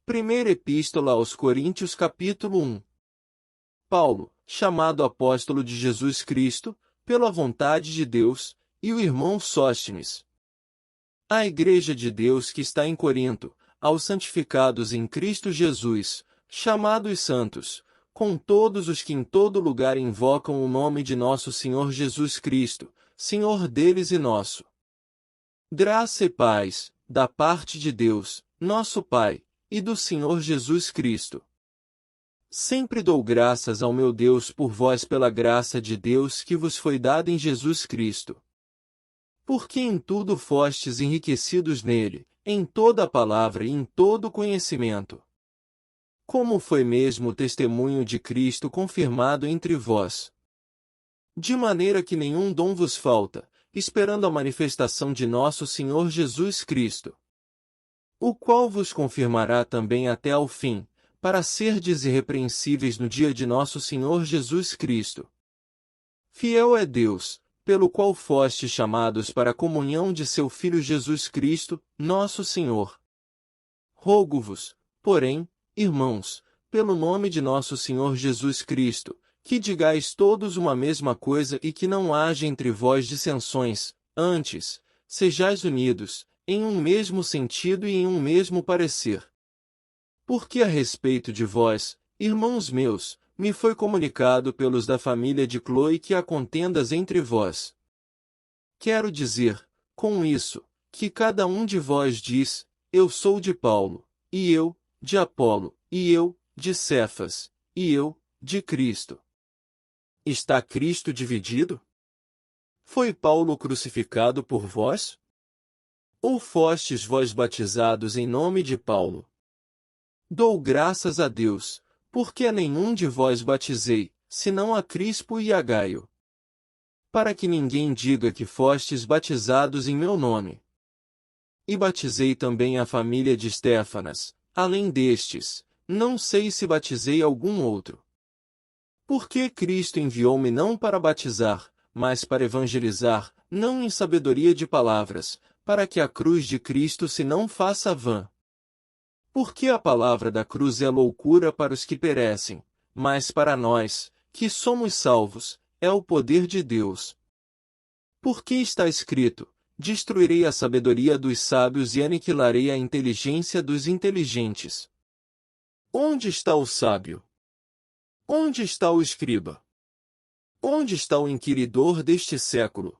Primeira Epístola aos Coríntios capítulo 1. Paulo, chamado apóstolo de Jesus Cristo, pela vontade de Deus, e o irmão Sóstenes. À Igreja de Deus que está em Corinto, aos santificados em Cristo Jesus, chamados santos, com todos os que em todo lugar invocam o nome de nosso Senhor Jesus Cristo, Senhor deles e nosso. Graça e paz, da parte de Deus, nosso Pai, e do Senhor Jesus Cristo. Sempre dou graças ao meu Deus por vós pela graça de Deus que vos foi dada em Jesus Cristo. Porque em tudo fostes enriquecidos nele, em toda a palavra e em todo conhecimento. Como foi mesmo o testemunho de Cristo confirmado entre vós. De maneira que nenhum dom vos falta, esperando a manifestação de nosso Senhor Jesus Cristo. O qual vos confirmará também até ao fim, para serdes irrepreensíveis no dia de nosso Senhor Jesus Cristo. Fiel é Deus, pelo qual fostes chamados para a comunhão de seu Filho Jesus Cristo, nosso Senhor. Rogo-vos, porém, irmãos, pelo nome de nosso Senhor Jesus Cristo, que digais todos uma mesma coisa e que não haja entre vós dissensões, antes, sejais unidos, em um mesmo sentido e em um mesmo parecer. Porque a respeito de vós, irmãos meus, me foi comunicado pelos da família de Cloe que há contendas entre vós. Quero dizer, com isso, que cada um de vós diz, eu sou de Paulo, e eu, de Apolo, e eu, de Cefas, e eu, de Cristo. Está Cristo dividido? Foi Paulo crucificado por vós? Ou fostes vós batizados em nome de Paulo? Dou graças a Deus, porque a nenhum de vós batizei, senão a Crispo e a Gaio. Para que ninguém diga que fostes batizados em meu nome. E batizei também a família de Estéfanas, além destes, não sei se batizei algum outro. Porque Cristo enviou-me não para batizar, mas para evangelizar, não em sabedoria de palavras, para que a cruz de Cristo se não faça vã. Porque a palavra da cruz é loucura para os que perecem, mas para nós, que somos salvos, é o poder de Deus. Porque está escrito, destruirei a sabedoria dos sábios e aniquilarei a inteligência dos inteligentes. Onde está o sábio? Onde está o escriba? Onde está o inquiridor deste século?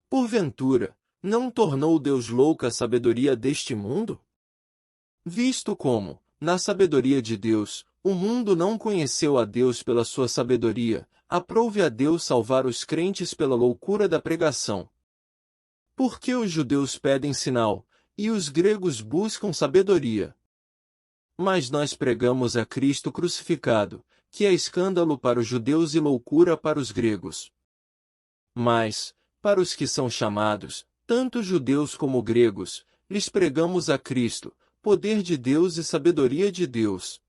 Porventura, não tornou Deus louca a sabedoria deste mundo? Visto como, na sabedoria de Deus, o mundo não conheceu a Deus pela sua sabedoria, aprove a Deus salvar os crentes pela loucura da pregação. Porque os judeus pedem sinal, e os gregos buscam sabedoria. Mas nós pregamos a Cristo crucificado, que é escândalo para os judeus e loucura para os gregos. Mas, para os que são chamados, tanto judeus como gregos, lhes pregamos a Cristo, poder de Deus e sabedoria de Deus.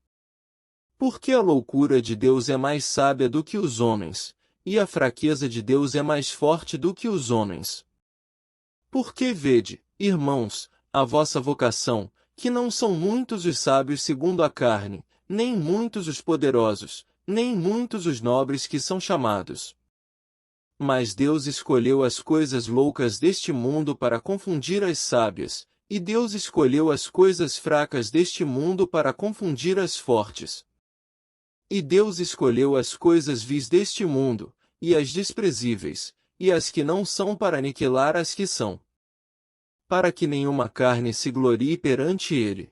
Porque a loucura de Deus é mais sábia do que os homens, e a fraqueza de Deus é mais forte do que os homens. Porque vede, irmãos, a vossa vocação, que não são muitos os sábios segundo a carne, nem muitos os poderosos, nem muitos os nobres que são chamados. Mas Deus escolheu as coisas loucas deste mundo para confundir as sábias, e Deus escolheu as coisas fracas deste mundo para confundir as fortes. E Deus escolheu as coisas vis deste mundo, e as desprezíveis, e as que não são para aniquilar as que são. Para que nenhuma carne se glorie perante ele.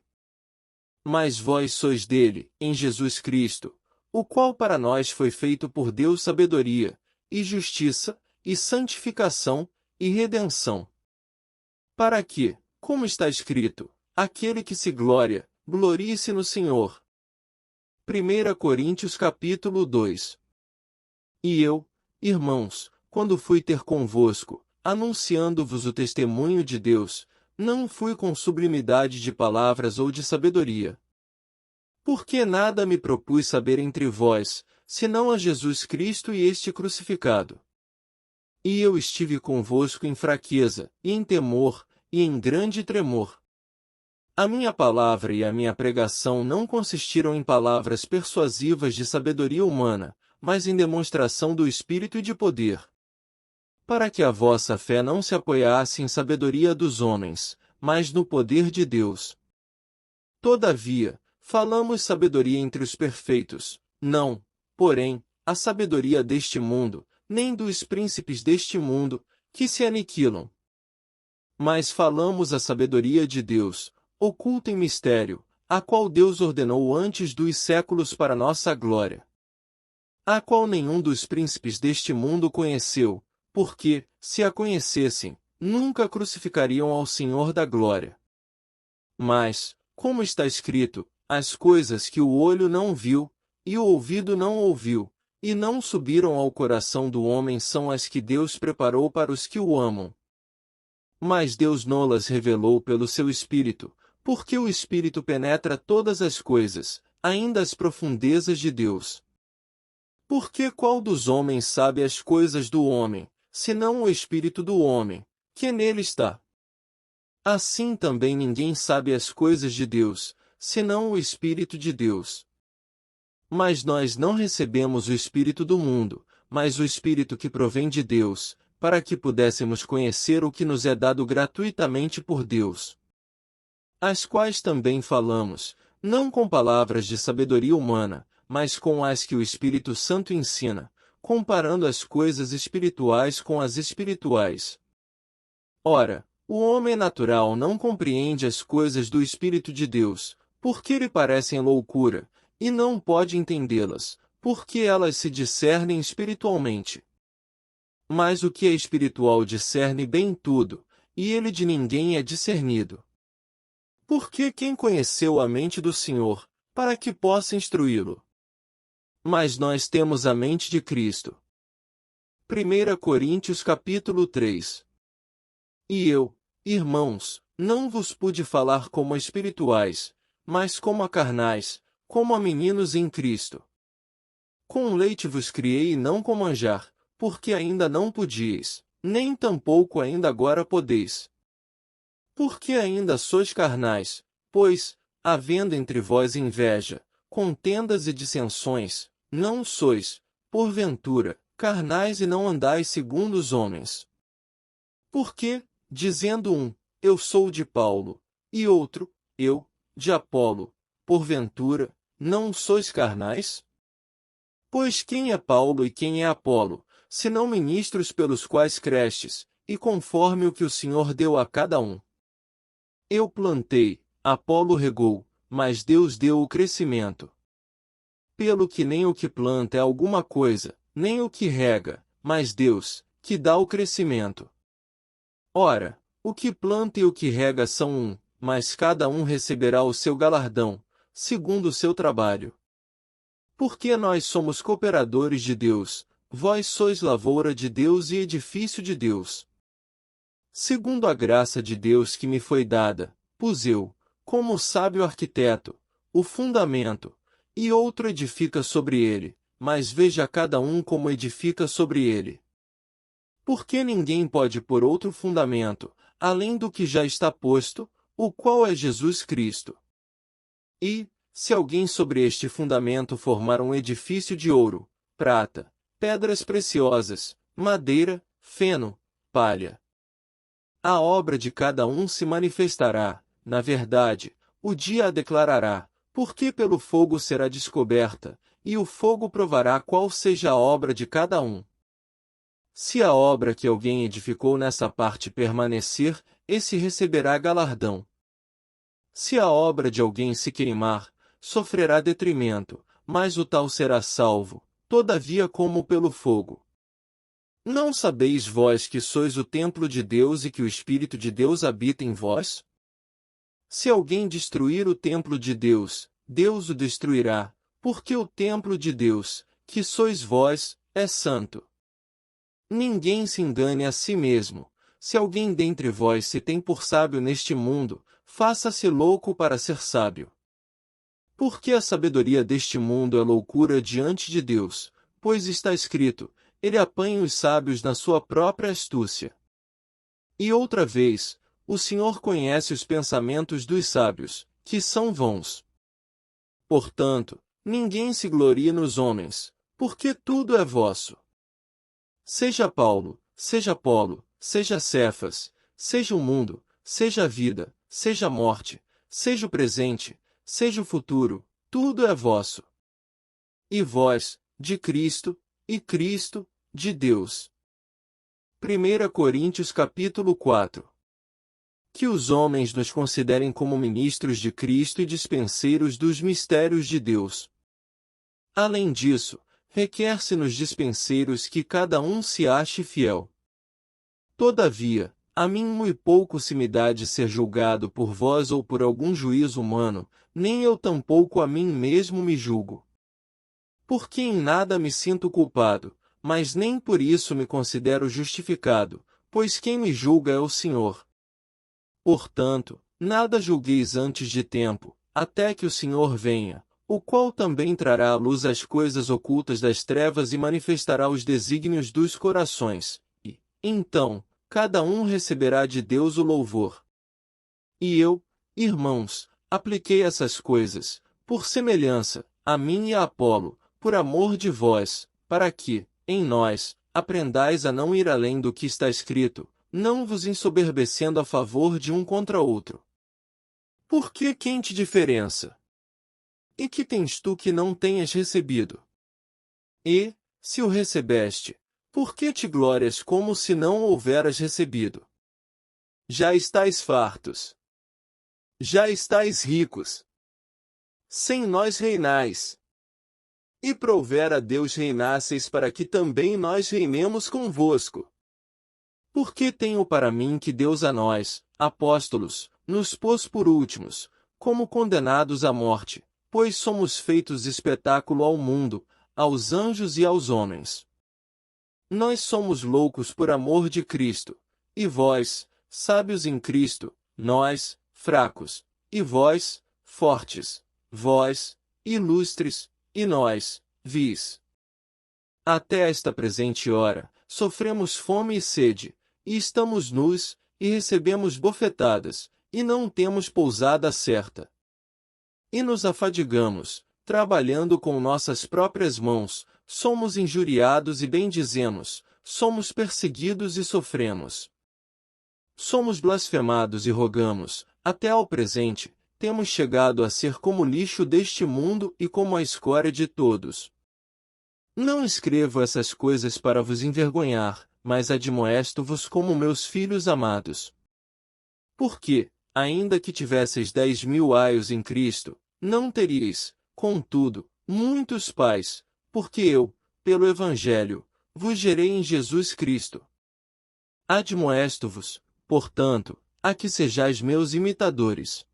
Mas vós sois dele, em Jesus Cristo, o qual para nós foi feito por Deus sabedoria, e justiça, e santificação, e redenção. Para que, como está escrito, aquele que se gloria, glorie-se no Senhor. 1 Coríntios capítulo 2. E eu, irmãos, quando fui ter convosco, anunciando-vos o testemunho de Deus, não fui com sublimidade de palavras ou de sabedoria. Porque nada me propus saber entre vós, senão a Jesus Cristo e este crucificado. E eu estive convosco em fraqueza, e em temor, e em grande tremor. A minha palavra e a minha pregação não consistiram em palavras persuasivas de sabedoria humana, mas em demonstração do Espírito e de poder, para que a vossa fé não se apoiasse em sabedoria dos homens, mas no poder de Deus. Todavia, falamos sabedoria entre os perfeitos, não, porém, a sabedoria deste mundo, nem dos príncipes deste mundo, que se aniquilam. Mas falamos a sabedoria de Deus, oculta em mistério, a qual Deus ordenou antes dos séculos para nossa glória, a qual nenhum dos príncipes deste mundo conheceu, porque, se a conhecessem, nunca crucificariam ao Senhor da glória. Mas, como está escrito, as coisas que o olho não viu, e o ouvido não ouviu, e não subiram ao coração do homem são as que Deus preparou para os que o amam. Mas Deus nolas revelou pelo seu Espírito, porque o Espírito penetra todas as coisas, ainda as profundezas de Deus. Porque qual dos homens sabe as coisas do homem, senão o Espírito do homem, que nele está? Assim também ninguém sabe as coisas de Deus, senão o Espírito de Deus. Mas nós não recebemos o Espírito do mundo, mas o Espírito que provém de Deus, para que pudéssemos conhecer o que nos é dado gratuitamente por Deus. As quais também falamos, não com palavras de sabedoria humana, mas com as que o Espírito Santo ensina, comparando as coisas espirituais com as espirituais. Ora, o homem natural não compreende as coisas do Espírito de Deus, porque lhe parecem loucura, e não pode entendê-las, porque elas se discernem espiritualmente. Mas o que é espiritual discerne bem tudo, e ele de ninguém é discernido. Porque quem conheceu a mente do Senhor, para que possa instruí-lo? Mas nós temos a mente de Cristo. 1 Coríntios capítulo 3. E eu, irmãos, não vos pude falar como a espirituais, mas como a carnais, como a meninos em Cristo. Com leite vos criei e não com manjar, porque ainda não podíeis, nem tampouco ainda agora podeis. Porque ainda sois carnais, pois, havendo entre vós inveja, contendas e dissensões, não sois, porventura, carnais e não andais segundo os homens. Porque, dizendo um, eu sou de Paulo, e outro, eu, de Apolo, porventura, não sois carnais? Pois quem é Paulo e quem é Apolo, senão ministros pelos quais crestes, e conforme o que o Senhor deu a cada um? Eu plantei, Apolo regou, mas Deus deu o crescimento. Pelo que nem o que planta é alguma coisa, nem o que rega, mas Deus, que dá o crescimento. Ora, o que planta e o que rega são um, mas cada um receberá o seu galardão, segundo o seu trabalho. Porque nós somos cooperadores de Deus, vós sois lavoura de Deus e edifício de Deus. Segundo a graça de Deus que me foi dada, pus eu, como sábio arquiteto, o fundamento, e outro edifica sobre ele, mas veja cada um como edifica sobre ele. Porque ninguém pode pôr outro fundamento, além do que já está posto, o qual é Jesus Cristo. E, se alguém sobre este fundamento formar um edifício de ouro, prata, pedras preciosas, madeira, feno, palha, a obra de cada um se manifestará, na verdade, o dia a declarará, porque pelo fogo será descoberta, e o fogo provará qual seja a obra de cada um. Se a obra que alguém edificou nessa parte permanecer, esse receberá galardão. Se a obra de alguém se queimar, sofrerá detrimento, mas o tal será salvo, todavia como pelo fogo. Não sabeis vós que sois o templo de Deus e que o Espírito de Deus habita em vós? Se alguém destruir o templo de Deus, Deus o destruirá, porque o templo de Deus, que sois vós, é santo. Ninguém se engane a si mesmo. Se alguém dentre vós se tem por sábio neste mundo, faça-se louco para ser sábio. Porque a sabedoria deste mundo é loucura diante de Deus, pois está escrito, ele apanha os sábios na sua própria astúcia. E outra vez, O Senhor conhece os pensamentos dos sábios, que são vãos. Portanto, ninguém se glorie nos homens, porque tudo é vosso. Seja Paulo, seja Apolo, seja Cefas, seja o mundo, seja a vida, seja a morte, seja o presente, seja o futuro, tudo é vosso. E vós, de Cristo, e Cristo, de Deus. 1 Coríntios capítulo 4. Que os homens nos considerem como ministros de Cristo e dispenseiros dos mistérios de Deus. Além disso, requer-se nos dispenseiros que cada um se ache fiel. Todavia, a mim muito pouco se me dá de ser julgado por vós ou por algum juízo humano, nem eu tampouco a mim mesmo me julgo. Porque em nada me sinto culpado, mas nem por isso me considero justificado, pois quem me julga é o Senhor. Portanto, nada julgueis antes de tempo, até que o Senhor venha, o qual também trará à luz as coisas ocultas das trevas e manifestará os desígnios dos corações, e, então, cada um receberá de Deus o louvor. E eu, irmãos, apliquei essas coisas, por semelhança, a mim e a Apolo, por amor de vós, para que, em nós, aprendais a não ir além do que está escrito, não vos ensoberbecendo a favor de um contra outro. Por que quem te diferença? E que tens tu que não tenhas recebido? E, se o recebeste, por que te glórias como se não o houveras recebido? Já estáis fartos. Já estáis ricos. Sem nós reinais. E prouver a Deus reinasseis para que também nós reinemos convosco. Porque tenho para mim que Deus a nós, apóstolos, nos pôs por últimos, como condenados à morte, pois somos feitos espetáculo ao mundo, aos anjos e aos homens. Nós somos loucos por amor de Cristo, e vós, sábios em Cristo, nós, fracos, e vós, fortes, vós, ilustres, e nós, vis. Até esta presente hora, sofremos fome e sede, e estamos nus, e recebemos bofetadas, e não temos pousada certa. E nos afadigamos, trabalhando com nossas próprias mãos, somos injuriados e bendizemos, somos perseguidos e sofremos. Somos blasfemados e rogamos, até ao presente, temos chegado a ser como lixo deste mundo e como a escória de todos. Não escrevo essas coisas para vos envergonhar, mas admoesto-vos como meus filhos amados. Porque, ainda que tivesseis 10.000 aios em Cristo, não teríeis, contudo, muitos pais, porque eu, pelo Evangelho, vos gerei em Jesus Cristo. Admoesto-vos, portanto, a que sejais meus imitadores.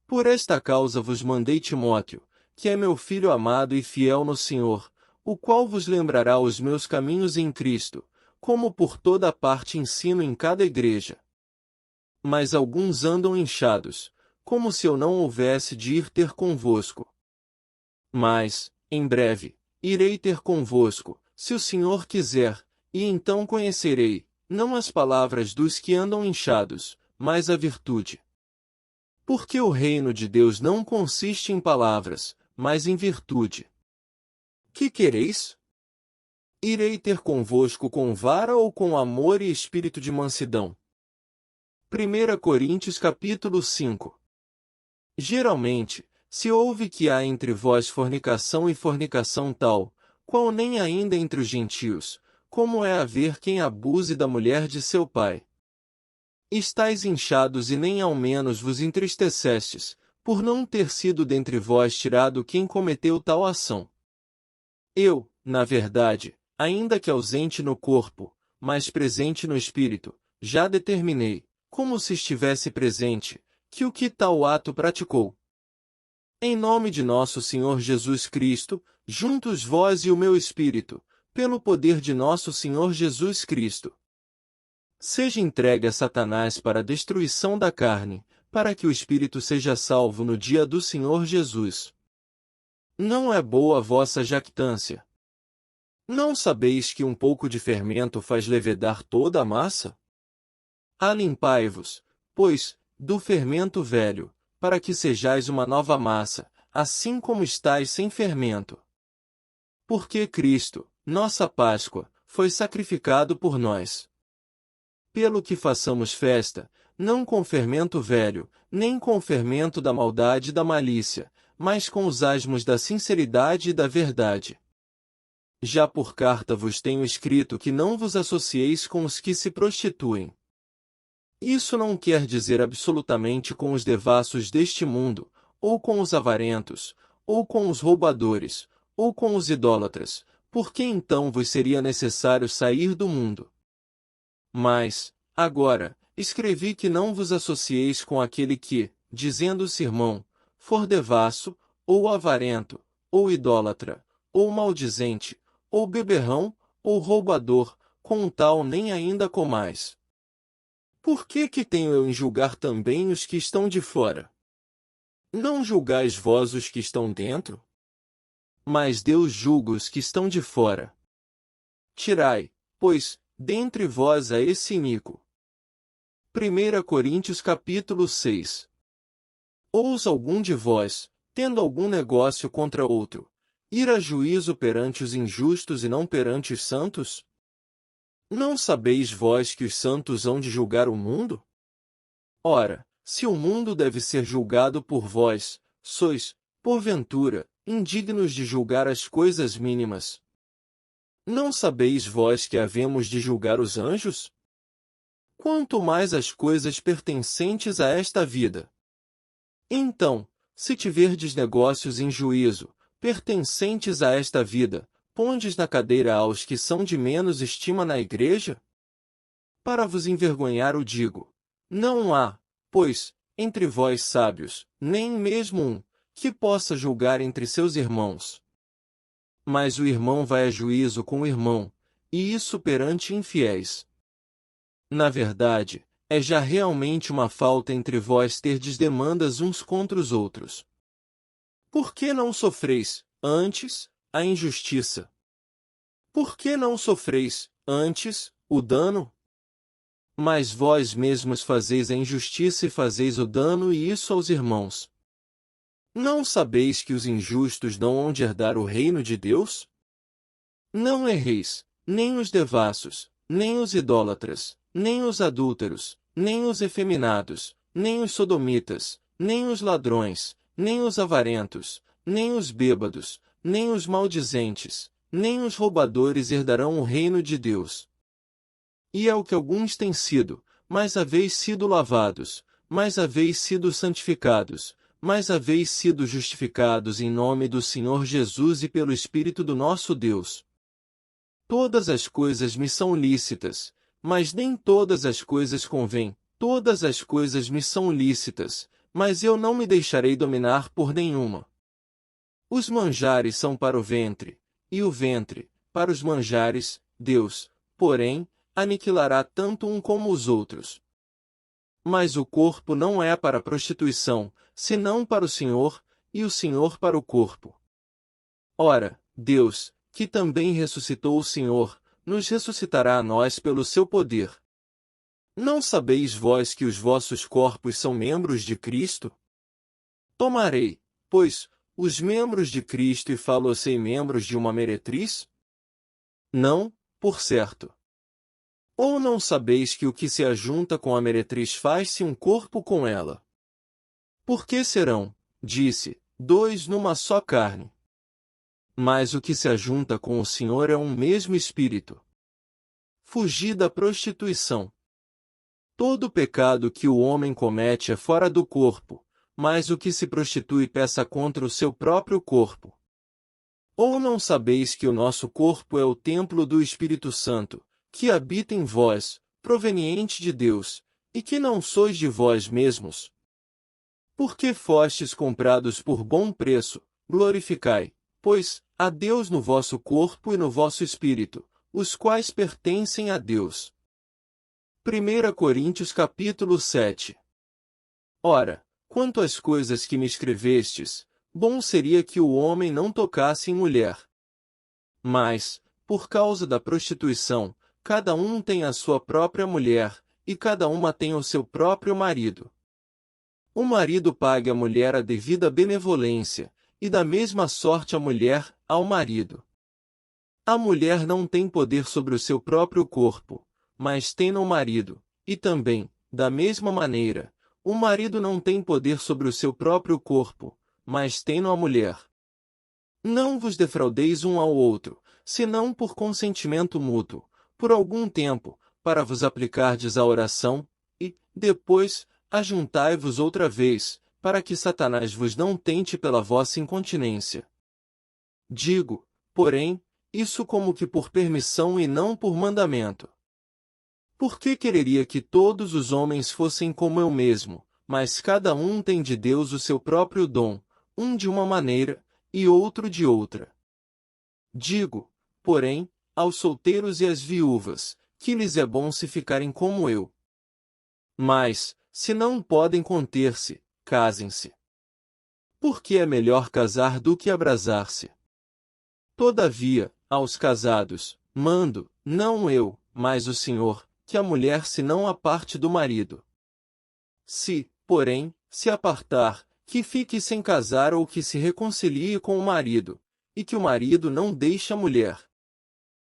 Por esta causa vos mandei Timóteo, que é meu filho amado e fiel no Senhor, o qual vos lembrará os meus caminhos em Cristo, como por toda a parte ensino em cada igreja. Mas alguns andam inchados, como se eu não houvesse de ir ter convosco. Mas, em breve, irei ter convosco, se o Senhor quiser, e então conhecerei, não as palavras dos que andam inchados, mas a virtude. Porque o reino de Deus não consiste em palavras, mas em virtude. Que quereis? Irei ter convosco com vara ou com amor e espírito de mansidão? 1 Coríntios capítulo 5. Geralmente, se ouve que há entre vós fornicação e fornicação tal, qual nem ainda entre os gentios, como é haver quem abuse da mulher de seu pai. Estais inchados e nem ao menos vos entristecestes, por não ter sido dentre vós tirado quem cometeu tal ação. Eu, na verdade, ainda que ausente no corpo, mas presente no espírito, já determinei, como se estivesse presente, que o que tal ato praticou. Em nome de nosso Senhor Jesus Cristo, juntos vós e o meu espírito, pelo poder de nosso Senhor Jesus Cristo. Seja entregue a Satanás para a destruição da carne, para que o espírito seja salvo no dia do Senhor Jesus. Não é boa a vossa jactância. Não sabeis que um pouco de fermento faz levedar toda a massa? Alimpai-vos, pois, do fermento velho, para que sejais uma nova massa, assim como estáis sem fermento. Porque Cristo, nossa Páscoa, foi sacrificado por nós. Pelo que façamos festa, não com fermento velho, nem com o fermento da maldade e da malícia, mas com os asmos da sinceridade e da verdade. Já por carta vos tenho escrito que não vos associeis com os que se prostituem. Isso não quer dizer absolutamente com os devassos deste mundo, ou com os avarentos, ou com os roubadores, ou com os idólatras, porque então vos seria necessário sair do mundo. Mas, agora, escrevi que não vos associeis com aquele que, dizendo-se irmão, for devasso, ou avarento, ou idólatra, ou maldizente, ou beberrão, ou roubador, com um tal nem ainda comais. Por que tenho eu em julgar também os que estão de fora? Não julgais vós os que estão dentro? Mas Deus julga os que estão de fora. Tirai, pois, dentre vós a esse iníquo. 1 Coríntios capítulo 6. Ousa algum de vós, tendo algum negócio contra outro, ir a juízo perante os injustos e não perante os santos? Não sabeis vós que os santos hão de julgar o mundo? Ora, se o mundo deve ser julgado por vós, sois, porventura, indignos de julgar as coisas mínimas. Não sabeis vós que havemos de julgar os anjos? Quanto mais as coisas pertencentes a esta vida. Então, se tiverdes negócios em juízo, pertencentes a esta vida, pondes na cadeira aos que são de menos estima na igreja? Para vos envergonhar o digo. Não há, pois, entre vós sábios, nem mesmo um, que possa julgar entre seus irmãos. Mas o irmão vai a juízo com o irmão, e isso perante infiéis. Na verdade, é já realmente uma falta entre vós terdes demandas uns contra os outros. Por que não sofreis, antes, a injustiça? Por que não sofreis, antes, o dano? Mas vós mesmos fazeis a injustiça e fazeis o dano e isso aos irmãos. Não sabeis que os injustos não hão de herdar o reino de Deus? Não erreis, nem os devassos, nem os idólatras, nem os adúlteros, nem os efeminados, nem os sodomitas, nem os ladrões, nem os avarentos, nem os bêbados, nem os maldizentes, nem os roubadores herdarão o reino de Deus. E é o que alguns têm sido, mas haveis sido lavados, mas haveis sido santificados, mas haveis sido justificados em nome do Senhor Jesus e pelo Espírito do nosso Deus. Todas as coisas me são lícitas, mas nem todas as coisas convêm. Todas as coisas me são lícitas, mas eu não me deixarei dominar por nenhuma. Os manjares são para o ventre, e o ventre, para os manjares. Deus, porém, aniquilará tanto um como os outros. Mas o corpo não é para a prostituição, senão para o Senhor, e o Senhor para o corpo. Ora, Deus, que também ressuscitou o Senhor, nos ressuscitará a nós pelo seu poder. Não sabeis vós que os vossos corpos são membros de Cristo? Tomarei, pois, os membros de Cristo e falo-sei membros de uma meretriz? Não, por certo. Ou não sabeis que o que se ajunta com a meretriz faz-se um corpo com ela? Porque serão, disse, dois numa só carne. Mas o que se ajunta com o Senhor é um mesmo espírito. Fugi da prostituição. Todo pecado que o homem comete é fora do corpo, mas o que se prostitui peca contra o seu próprio corpo. Ou não sabeis que o nosso corpo é o templo do Espírito Santo, que habita em vós, proveniente de Deus, e que não sois de vós mesmos? Porque fostes comprados por bom preço, glorificai, pois, a Deus no vosso corpo e no vosso espírito, os quais pertencem a Deus. 1 Coríntios capítulo 7. Ora, quanto às coisas que me escrevestes, bom seria que o homem não tocasse em mulher. Mas, por causa da prostituição, cada um tem a sua própria mulher, e cada uma tem o seu próprio marido. O marido pague à mulher a devida benevolência, e da mesma sorte a mulher, ao marido. A mulher não tem poder sobre o seu próprio corpo, mas tem no marido, e também, da mesma maneira, o marido não tem poder sobre o seu próprio corpo, mas tem no a mulher. Não vos defraudeis um ao outro, senão por consentimento mútuo, por algum tempo, para vos aplicardes à oração, e, depois, ajuntai-vos outra vez, para que Satanás vos não tente pela vossa incontinência. Digo, porém, isso como que por permissão e não por mandamento. Por que quereria que todos os homens fossem como eu mesmo, mas cada um tem de Deus o seu próprio dom, um de uma maneira, e outro de outra. Digo, porém, aos solteiros e às viúvas, que lhes é bom se ficarem como eu. Mas, se não podem conter-se, casem-se. Porque é melhor casar do que abrasar-se. Todavia, aos casados, mando, não eu, mas o Senhor, que a mulher se não aparte do marido. Se, porém, se apartar, que fique sem casar ou que se reconcilie com o marido, e que o marido não deixe a mulher.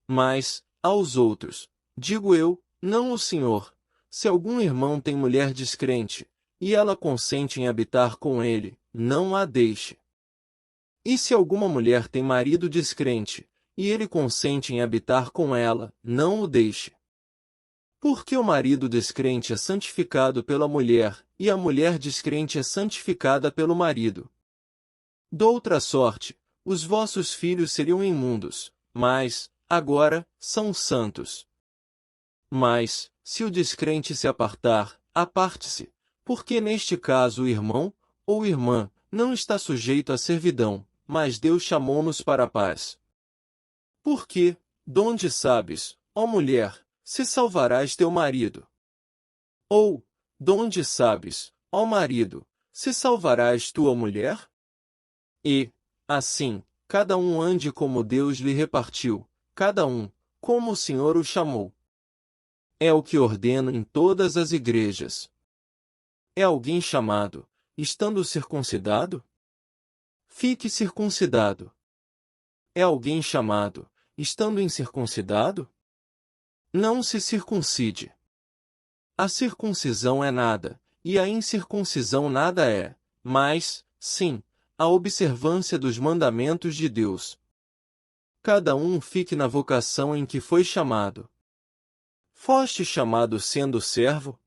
Mas, aos outros, digo eu, não o Senhor, se algum irmão tem mulher descrente, e ela consente em habitar com ele, não a deixe. E se alguma mulher tem marido descrente, e ele consente em habitar com ela, não o deixe. Porque o marido descrente é santificado pela mulher, e a mulher descrente é santificada pelo marido. Doutra sorte, os vossos filhos seriam imundos, mas, agora, são santos. Mas, se o descrente se apartar, aparte-se, porque neste caso o irmão, ou irmã, não está sujeito à servidão, mas Deus chamou-nos para a paz. Porque, donde sabes, ó mulher, se salvarás teu marido? Ou, donde sabes, ó marido, se salvarás tua mulher? E, assim, cada um ande como Deus lhe repartiu, cada um, como o Senhor o chamou. É o que ordeno em todas as igrejas. É alguém chamado, estando circuncidado? Fique circuncidado. É alguém chamado, estando incircuncidado? Não se circuncide. A circuncisão é nada, e a incircuncisão nada é, mas, sim, a observância dos mandamentos de Deus. Cada um fique na vocação em que foi chamado. Foste chamado sendo servo?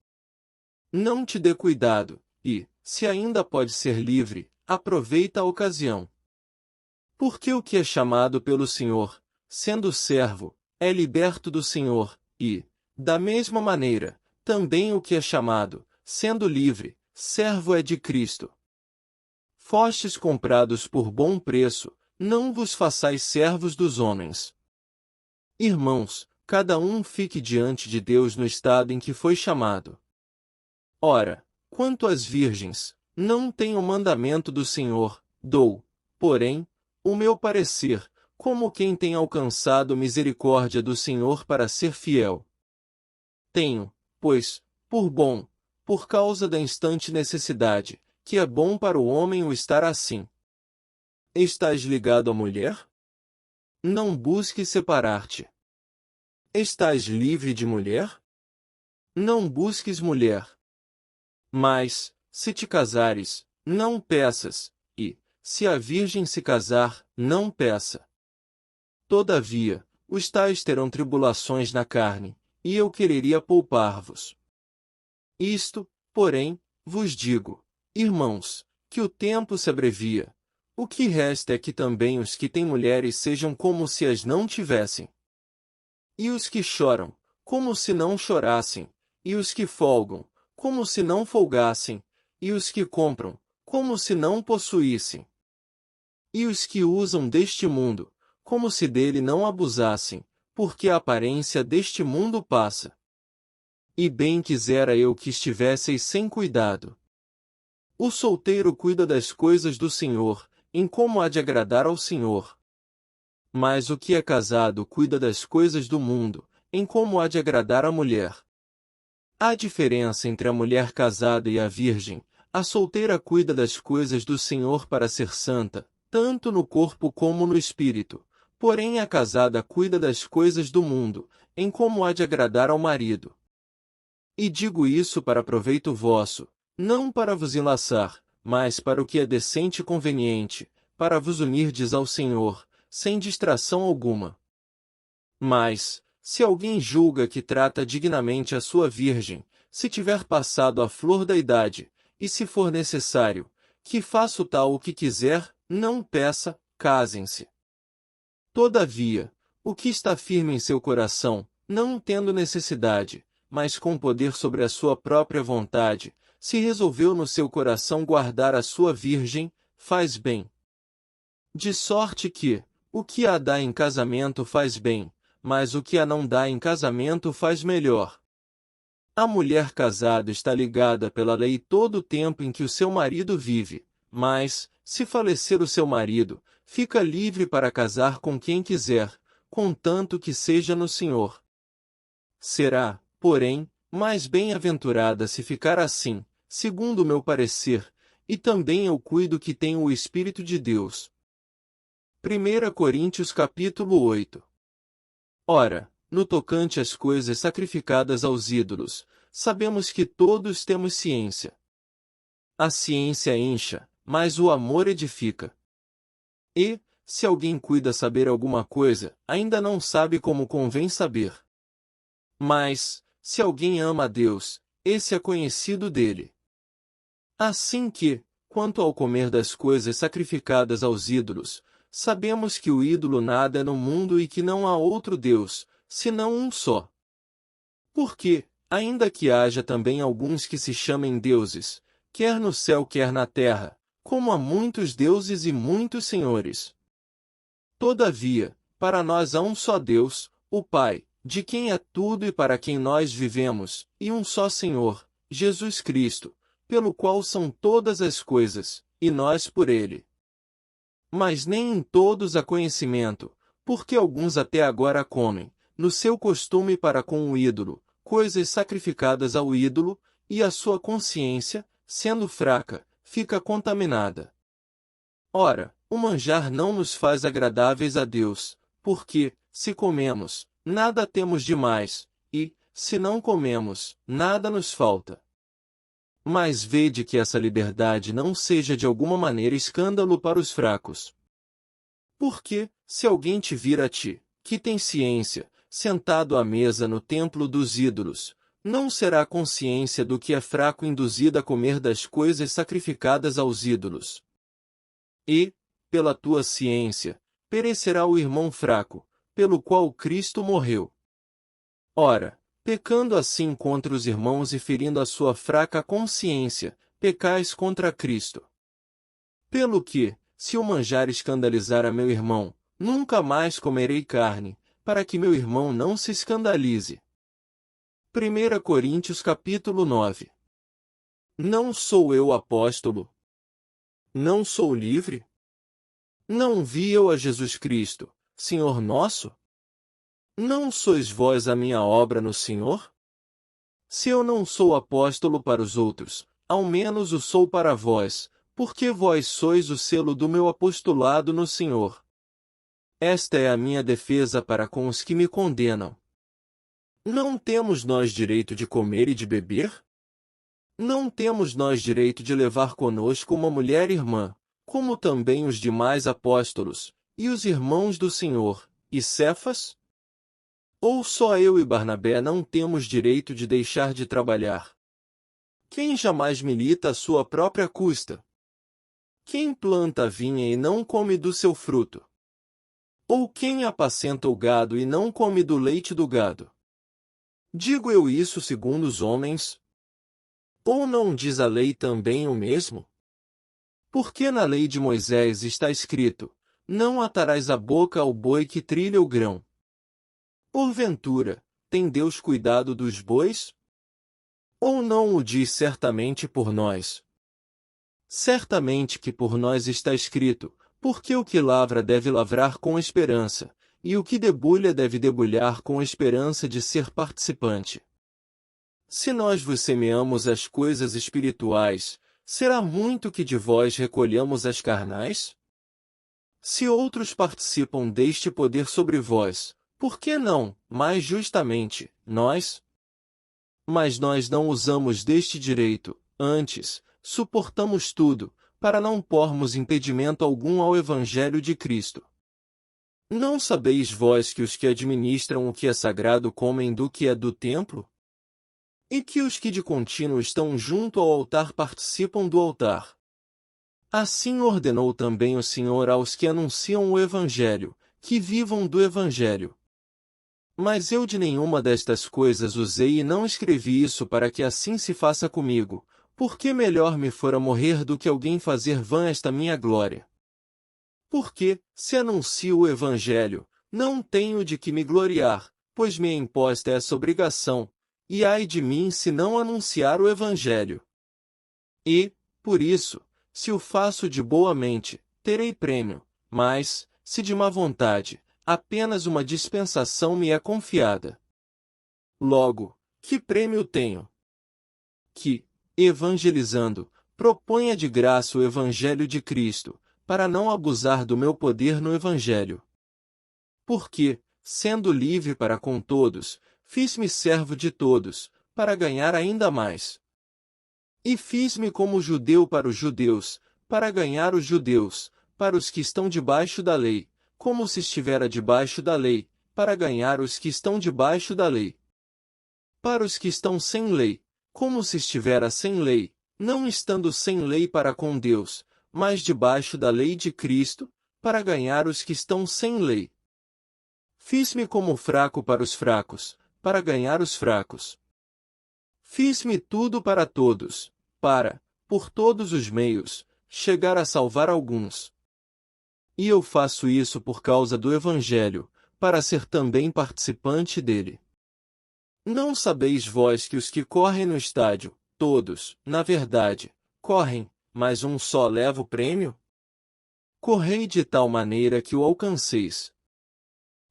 Não te dê cuidado, e, se ainda pode ser livre, aproveita a ocasião. Porque o que é chamado pelo Senhor, sendo servo, é liberto do Senhor, e, da mesma maneira, também o que é chamado, sendo livre, servo é de Cristo. Fostes comprados por bom preço, não vos façais servos dos homens. Irmãos, cada um fique diante de Deus no estado em que foi chamado. Ora, quanto às virgens, não tenho o mandamento do Senhor, dou, porém, o meu parecer, como quem tem alcançado misericórdia do Senhor para ser fiel. Tenho, pois, por bom, por causa da instante necessidade, que é bom para o homem o estar assim. Estás ligado à mulher? Não busques separar-te. Estás livre de mulher? Não busques mulher. Mas, se te casares, não peças, e, se a virgem se casar, não peça. Todavia, os tais terão tribulações na carne, e eu quereria poupar-vos. Isto, porém, vos digo, irmãos, que o tempo se abrevia. O que resta é que também os que têm mulheres sejam como se as não tivessem. E os que choram, como se não chorassem, e os que folgam, como se não folgassem, e os que compram, como se não possuíssem. E os que usam deste mundo, como se dele não abusassem, porque a aparência deste mundo passa. E bem quisera eu que estivesseis sem cuidado. O solteiro cuida das coisas do Senhor, em como há de agradar ao Senhor. Mas o que é casado cuida das coisas do mundo, em como há de agradar à mulher. Há diferença entre a mulher casada e a virgem. A solteira cuida das coisas do Senhor para ser santa, tanto no corpo como no espírito. Porém a casada cuida das coisas do mundo, em como há de agradar ao marido. E digo isso para proveito vosso, não para vos enlaçar, mas para o que é decente e conveniente, para vos unirdes ao Senhor, sem distração alguma. Mas, se alguém julga que trata dignamente a sua virgem, se tiver passado a flor da idade, e se for necessário, que faça o tal o que quiser, não peça, casem-se. Todavia, o que está firme em seu coração, não tendo necessidade, mas com poder sobre a sua própria vontade, se resolveu no seu coração guardar a sua virgem, faz bem. De sorte que, o que a dá em casamento faz bem, mas o que a não dá em casamento faz melhor. A mulher casada está ligada pela lei todo o tempo em que o seu marido vive, mas, se falecer o seu marido, fica livre para casar com quem quiser, contanto que seja no Senhor. Será, porém, mais bem-aventurada se ficar assim, segundo o meu parecer, e também eu cuido que tenho o Espírito de Deus. 1 Coríntios capítulo 8. Ora, no tocante às coisas sacrificadas aos ídolos, sabemos que todos temos ciência. A ciência incha, mas o amor edifica. E, se alguém cuida saber alguma coisa, ainda não sabe como convém saber. Mas, se alguém ama a Deus, esse é conhecido dele. Assim que, quanto ao comer das coisas sacrificadas aos ídolos, sabemos que o ídolo nada é no mundo e que não há outro Deus, senão um só. Porque, ainda que haja também alguns que se chamem deuses, quer no céu quer na terra, como há muitos deuses e muitos senhores. Todavia, para nós há um só Deus, o Pai, de quem é tudo e para quem nós vivemos, e um só Senhor, Jesus Cristo, pelo qual são todas as coisas, e nós por ele. Mas nem em todos há conhecimento, porque alguns até agora comem, no seu costume para com o ídolo, coisas sacrificadas ao ídolo, e a sua consciência, sendo fraca, fica contaminada. Ora, o manjar não nos faz agradáveis a Deus, porque, se comemos, nada temos demais, e, se não comemos, nada nos falta. Mas vede que essa liberdade não seja de alguma maneira escândalo para os fracos. Porque, se alguém te vir a ti, que tem ciência, sentado à mesa no templo dos ídolos, não será a consciência do que é fraco induzida a comer das coisas sacrificadas aos ídolos. E, pela tua ciência, perecerá o irmão fraco, pelo qual Cristo morreu. Ora, pecando assim contra os irmãos e ferindo a sua fraca consciência, pecais contra Cristo. Pelo que, se o manjar escandalizar a meu irmão, nunca mais comerei carne, para que meu irmão não se escandalize. 1 Coríntios capítulo 9. Não sou eu apóstolo? Não sou livre? Não vi eu a Jesus Cristo, Senhor nosso? Não sois vós a minha obra no Senhor? Se eu não sou apóstolo para os outros, ao menos o sou para vós, porque vós sois o selo do meu apostolado no Senhor. Esta é a minha defesa para com os que me condenam. Não temos nós direito de comer e de beber? Não temos nós direito de levar conosco uma mulher irmã, como também os demais apóstolos, e os irmãos do Senhor, e Cefas? Ou só eu e Barnabé não temos direito de deixar de trabalhar? Quem jamais milita à sua própria custa? Quem planta a vinha e não come do seu fruto? Ou quem apacenta o gado e não come do leite do gado? Digo eu isso segundo os homens? Ou não diz a lei também o mesmo? Porque na lei de Moisés está escrito: não atarás a boca ao boi que trilha o grão. Porventura, tem Deus cuidado dos bois? Ou não o diz certamente por nós? Certamente que por nós está escrito: porque o que lavra deve lavrar com esperança, e o que debulha deve debulhar com esperança de ser participante. Se nós vos semeamos as coisas espirituais, será muito que de vós recolhamos as carnais? Se outros participam deste poder sobre vós, por que não, mais justamente, nós? Mas nós não usamos deste direito, antes, suportamos tudo, para não pormos impedimento algum ao Evangelho de Cristo. Não sabeis vós que os que administram o que é sagrado comem do que é do templo? E que os que de contínuo estão junto ao altar participam do altar? Assim ordenou também o Senhor aos que anunciam o Evangelho, que vivam do Evangelho. Mas eu de nenhuma destas coisas usei e não escrevi isso para que assim se faça comigo, porque melhor me fora morrer do que alguém fazer vã esta minha glória. Porque, se anuncio o Evangelho, não tenho de que me gloriar, pois me é imposta essa obrigação, e ai de mim se não anunciar o Evangelho. E, por isso, se o faço de boa mente, terei prêmio, mas, se de má vontade, apenas uma dispensação me é confiada. Logo, que prêmio tenho? Que, evangelizando, proponha de graça o Evangelho de Cristo, para não abusar do meu poder no Evangelho. Porque, sendo livre para com todos, fiz-me servo de todos, para ganhar ainda mais. E fiz-me como judeu para os judeus, para ganhar os judeus, para os que estão debaixo da lei, como se estivera debaixo da lei, para ganhar os que estão debaixo da lei. Para os que estão sem lei, como se estivera sem lei, não estando sem lei para com Deus, mas debaixo da lei de Cristo, para ganhar os que estão sem lei. Fiz-me como fraco para os fracos, para ganhar os fracos. Fiz-me tudo para todos, para, por todos os meios, chegar a salvar alguns. E eu faço isso por causa do Evangelho, para ser também participante dele. Não sabeis vós que os que correm no estádio, todos, na verdade, correm, mas um só leva o prêmio? Correi de tal maneira que o alcanceis.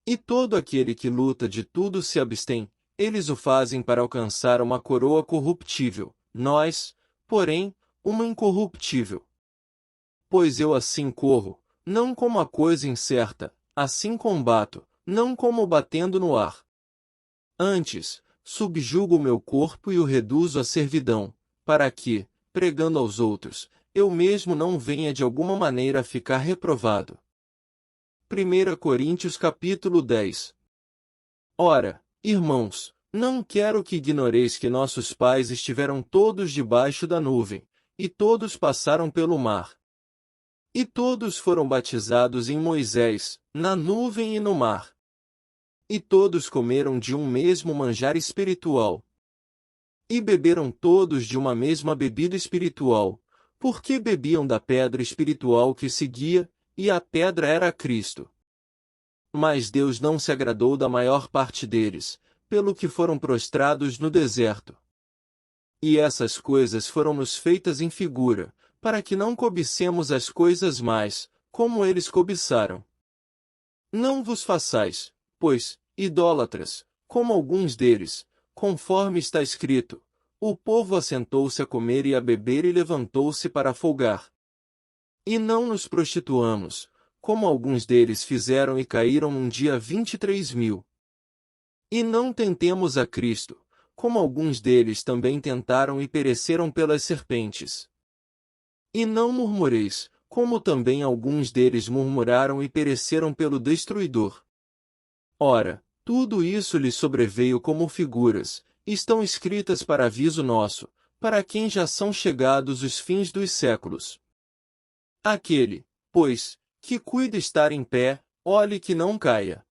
E todo aquele que luta de tudo se abstém, eles o fazem para alcançar uma coroa corruptível, nós, porém, uma incorruptível. Pois eu assim corro, não como a coisa incerta, assim combato, não como batendo no ar. Antes, subjugo o meu corpo e o reduzo à servidão, para que, pregando aos outros, eu mesmo não venha de alguma maneira a ficar reprovado. 1 Coríntios capítulo 10. Ora, irmãos, não quero que ignoreis que nossos pais estiveram todos debaixo da nuvem, e todos passaram pelo mar. E todos foram batizados em Moisés, na nuvem e no mar. E todos comeram de um mesmo manjar espiritual. E beberam todos de uma mesma bebida espiritual, porque bebiam da pedra espiritual que seguia, e a pedra era Cristo. Mas Deus não se agradou da maior parte deles, pelo que foram prostrados no deserto. E essas coisas foram-nos feitas em figura, para que não cobicemos as coisas mais, como eles cobiçaram. Não vos façais, pois, idólatras, como alguns deles, conforme está escrito, o povo assentou-se a comer e a beber e levantou-se para folgar. E não nos prostituamos, como alguns deles fizeram e caíram num dia 23.000. E não tentemos a Cristo, como alguns deles também tentaram e pereceram pelas serpentes. E não murmureis, como também alguns deles murmuraram e pereceram pelo destruidor. Ora, tudo isso lhes sobreveio como figuras, estão escritas para aviso nosso, para quem já são chegados os fins dos séculos. Aquele, pois, que cuida estar em pé, olhe que não caia.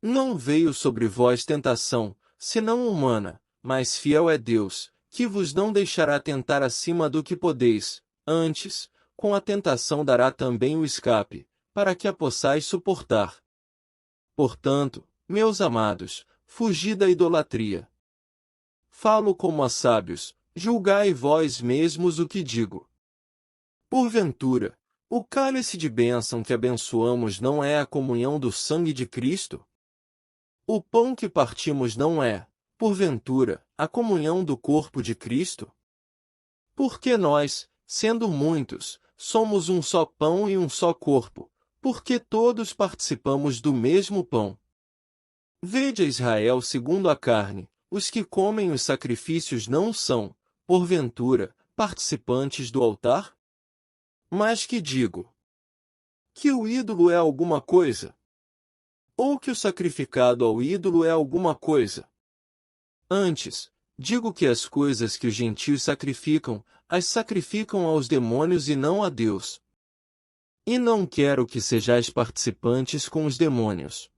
Não veio sobre vós tentação, senão humana, mas fiel é Deus, que vos não deixará tentar acima do que podeis, antes, com a tentação dará também o escape, para que a possais suportar. Portanto, meus amados, fugi da idolatria. Falo como a sábios, julgai vós mesmos o que digo. Porventura, o cálice de bênção que abençoamos não é a comunhão do sangue de Cristo? O pão que partimos não é, porventura, a comunhão do corpo de Cristo? Porque nós, sendo muitos, somos um só pão e um só corpo, porque todos participamos do mesmo pão. Vede a Israel segundo a carne, os que comem os sacrifícios não são, porventura, participantes do altar? Mas que digo? Que o ídolo é alguma coisa? Ou que o sacrificado ao ídolo é alguma coisa? Antes, digo que as coisas que os gentios sacrificam, as sacrificam aos demônios e não a Deus. E não quero que sejais participantes com os demônios.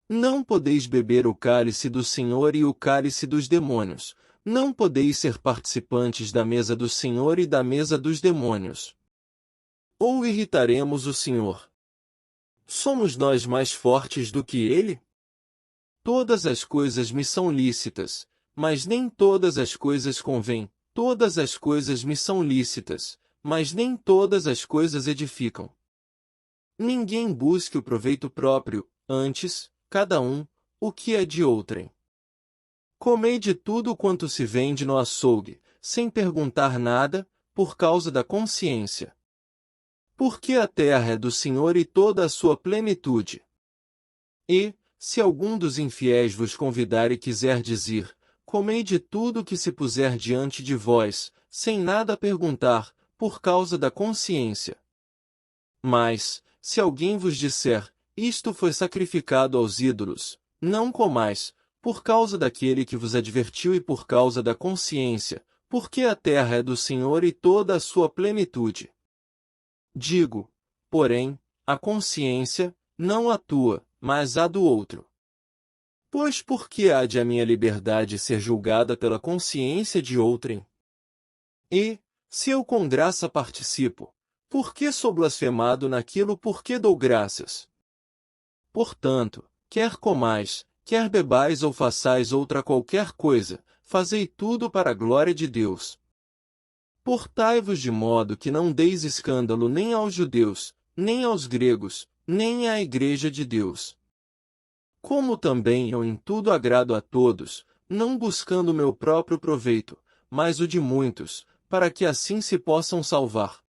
Não podeis beber o cálice do Senhor e o cálice dos demônios. Não podeis ser participantes da mesa do Senhor e da mesa dos demônios. Ou irritaremos o Senhor? Somos nós mais fortes do que Ele? Todas as coisas me são lícitas, mas nem todas as coisas convêm. Todas as coisas me são lícitas, mas nem todas as coisas edificam. Ninguém busque o proveito próprio, antes, cada um, o que é de outrem. Comei de tudo quanto se vende no açougue, sem perguntar nada, por causa da consciência. Porque a terra é do Senhor e toda a sua plenitude. E, se algum dos infiéis vos convidar e quiser dizer, comei de tudo que se puser diante de vós, sem nada perguntar, por causa da consciência. Mas, se alguém vos disser, isto foi sacrificado aos ídolos, não comais, por causa daquele que vos advertiu e por causa da consciência, porque a terra é do Senhor e toda a sua plenitude. Digo, porém, a consciência, não a tua, mas a do outro. Pois por que há de a minha liberdade ser julgada pela consciência de outrem? E, se eu com graça participo, por que sou blasfemado naquilo por que dou graças? Portanto, quer comais, quer bebais ou façais outra qualquer coisa, fazei tudo para a glória de Deus. Portai-vos de modo que não deis escândalo nem aos judeus, nem aos gregos, nem à igreja de Deus. Como também eu em tudo agrado a todos, não buscando meu próprio proveito, mas o de muitos, para que assim se possam salvar.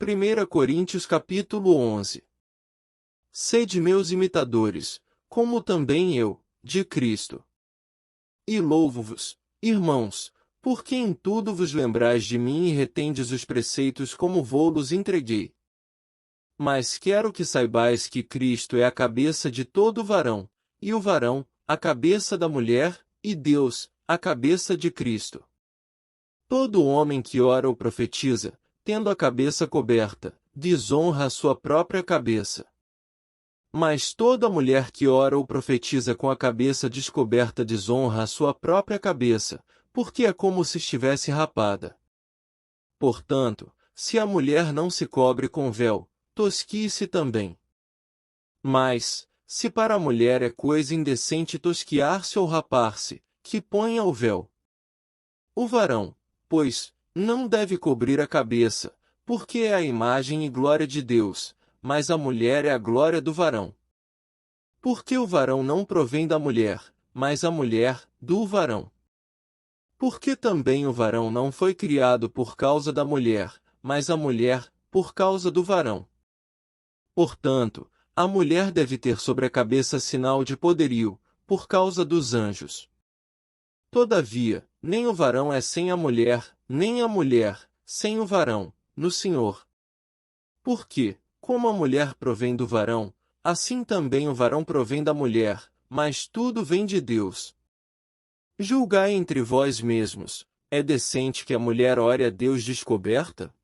1 Coríntios capítulo 11. Sede meus imitadores, como também eu, de Cristo. E louvo-vos, irmãos, porque em tudo vos lembrais de mim e retendes os preceitos como vou-los entreguei. Mas quero que saibais que Cristo é a cabeça de todo varão, e o varão, a cabeça da mulher, e Deus, a cabeça de Cristo. Todo homem que ora ou profetiza, tendo a cabeça coberta, desonra a sua própria cabeça. Mas toda mulher que ora ou profetiza com a cabeça descoberta desonra a sua própria cabeça, porque é como se estivesse rapada. Portanto, se a mulher não se cobre com véu, tosquie-se também. Mas, se para a mulher é coisa indecente tosquiar-se ou rapar-se, que ponha o véu. O varão, pois, não deve cobrir a cabeça, porque é a imagem e glória de Deus, mas a mulher é a glória do varão. Porque o varão não provém da mulher, mas a mulher, do varão. Porque também o varão não foi criado por causa da mulher, mas a mulher, por causa do varão. Portanto, a mulher deve ter sobre a cabeça sinal de poderio, por causa dos anjos. Todavia, nem o varão é sem a mulher, nem a mulher, sem o varão, no Senhor. Porque, como a mulher provém do varão, assim também o varão provém da mulher, mas tudo vem de Deus. Julgai entre vós mesmos, é decente que a mulher ore a Deus descoberta?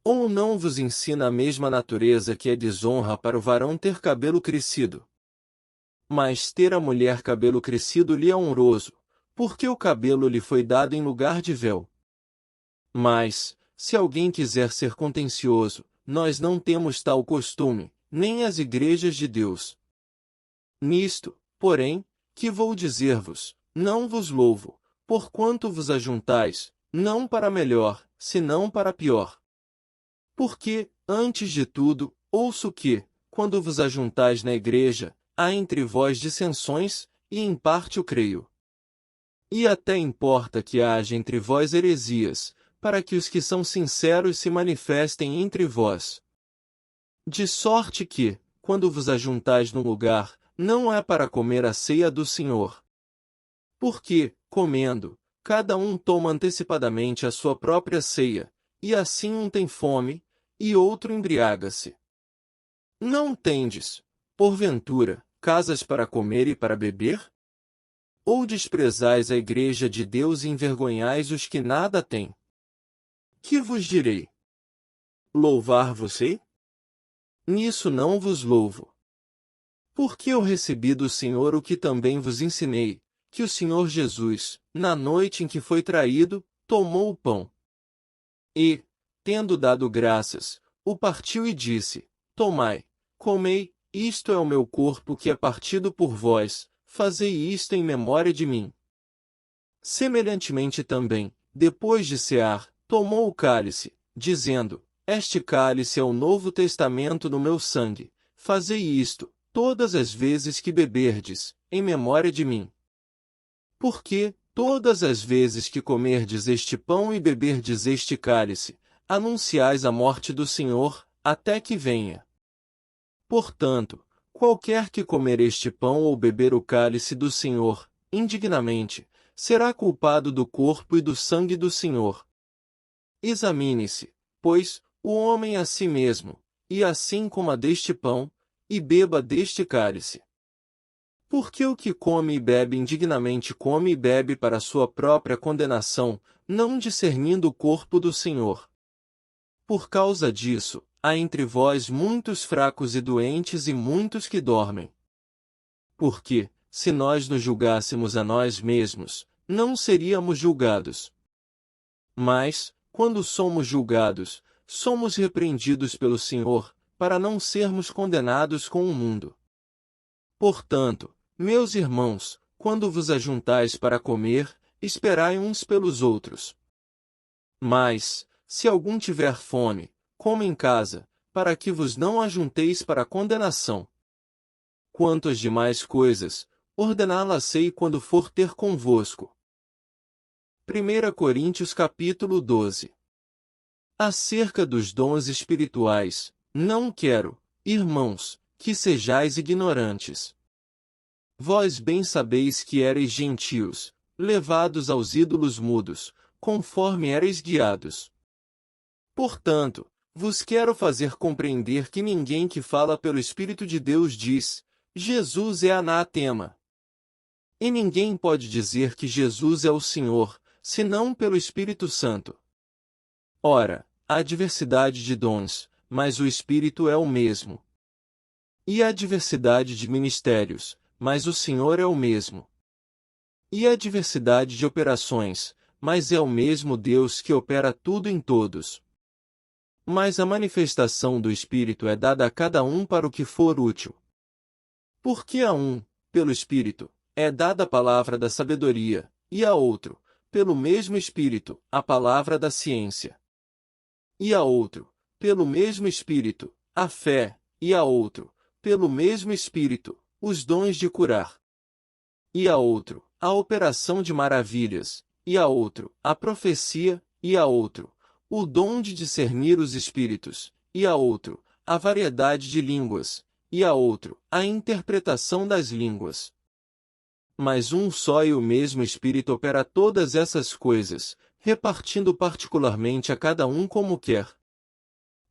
Ou não vos ensina a mesma natureza que é desonra para o varão ter cabelo crescido? Mas ter a mulher cabelo crescido lhe é honroso, porque o cabelo lhe foi dado em lugar de véu. Mas, se alguém quiser ser contencioso, nós não temos tal costume, nem as igrejas de Deus. Nisto, porém, que vou dizer-vos, não vos louvo, porquanto vos ajuntais, não para melhor, senão para pior. Porque, antes de tudo, ouço que, quando vos ajuntais na igreja, há entre vós dissensões, e em parte o creio. E até importa que haja entre vós heresias, para que os que são sinceros se manifestem entre vós. De sorte que, quando vos ajuntais num lugar, não é para comer a ceia do Senhor. Porque, comendo, cada um toma antecipadamente a sua própria ceia, e assim um tem fome, e outro embriaga-se. Não tendes, porventura, casas para comer e para beber? Ou desprezais a igreja de Deus e envergonhais os que nada têm? Que vos direi? Louvar-vos-ei? Nisso não vos louvo. Porque eu recebi do Senhor o que também vos ensinei, que o Senhor Jesus, na noite em que foi traído, tomou o pão. E, tendo dado graças, o partiu e disse: Tomai, comei, isto é o meu corpo que é partido por vós, fazei isto em memória de mim. Semelhantemente também, depois de cear, tomou o cálice, dizendo: Este cálice é o novo testamento no meu sangue, fazei isto, todas as vezes que beberdes, em memória de mim. Porque, todas as vezes que comerdes este pão e beberdes este cálice, anunciais a morte do Senhor, até que venha. Portanto, qualquer que comer este pão ou beber o cálice do Senhor, indignamente, será culpado do corpo e do sangue do Senhor. Examine-se, pois, o homem a si mesmo, e assim coma deste pão, e beba deste cálice. Porque o que come e bebe indignamente come e bebe para sua própria condenação, não discernindo o corpo do Senhor. Por causa disso, há entre vós muitos fracos e doentes e muitos que dormem. Porque, se nós nos julgássemos a nós mesmos, não seríamos julgados. Mas, quando somos julgados, somos repreendidos pelo Senhor, para não sermos condenados com o mundo. Portanto, meus irmãos, quando vos ajuntais para comer, esperai uns pelos outros. Mas, se algum tiver fome, coma em casa, para que vos não ajunteis para a condenação. Quanto às demais coisas, ordená-las-ei quando for ter convosco. 1 Coríntios capítulo 12. Acerca dos dons espirituais, não quero, irmãos, que sejais ignorantes. Vós bem sabeis que éreis gentios, levados aos ídolos mudos, conforme éreis guiados. Portanto, vos quero fazer compreender que ninguém que fala pelo Espírito de Deus diz: Jesus é anátema. E ninguém pode dizer que Jesus é o Senhor, senão pelo Espírito Santo. Ora, há diversidade de dons, mas o Espírito é o mesmo. E há diversidade de ministérios, mas o Senhor é o mesmo. E há diversidade de operações, mas é o mesmo Deus que opera tudo em todos. Mas a manifestação do Espírito é dada a cada um para o que for útil. Porque a um, pelo Espírito, é dada a palavra da sabedoria, e a outro, pelo mesmo Espírito, a palavra da ciência. E a outro, pelo mesmo Espírito, a fé, e a outro, pelo mesmo Espírito, os dons de curar. E a outro, a operação de maravilhas, e a outro, a profecia, e a outro, o dom de discernir os espíritos, e a outro, a variedade de línguas, e a outro, a interpretação das línguas. Mas um só e o mesmo Espírito opera todas essas coisas, repartindo particularmente a cada um como quer.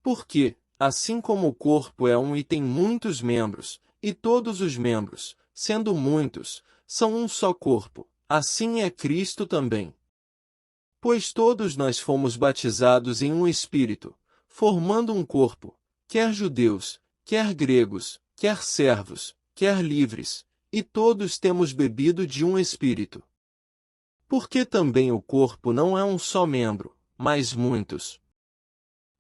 Porque, assim como o corpo é um e tem muitos membros, e todos os membros, sendo muitos, são um só corpo, assim é Cristo também. Pois todos nós fomos batizados em um Espírito, formando um corpo, quer judeus, quer gregos, quer servos, quer livres, e todos temos bebido de um Espírito. Porque também o corpo não é um só membro, mas muitos.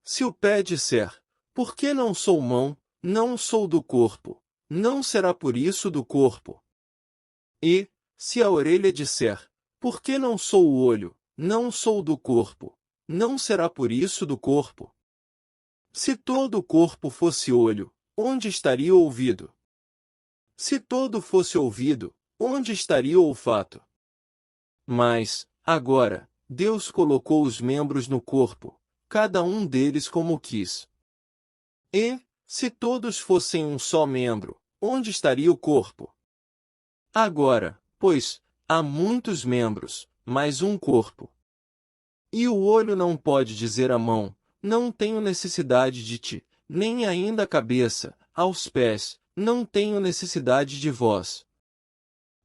Se o pé disser: por que não sou mão, não sou do corpo, não será por isso do corpo. E, se a orelha disser: por que não sou o olho, não sou do corpo, não será por isso do corpo. Se todo o corpo fosse olho, onde estaria o ouvido? Se todo fosse ouvido, onde estaria o olfato? Mas, agora, Deus colocou os membros no corpo, cada um deles como quis. E, se todos fossem um só membro, onde estaria o corpo? Agora, pois, há muitos membros, mas um corpo. E o olho não pode dizer à mão, não tenho necessidade de ti, nem ainda a cabeça, aos pés, não tenho necessidade de vós.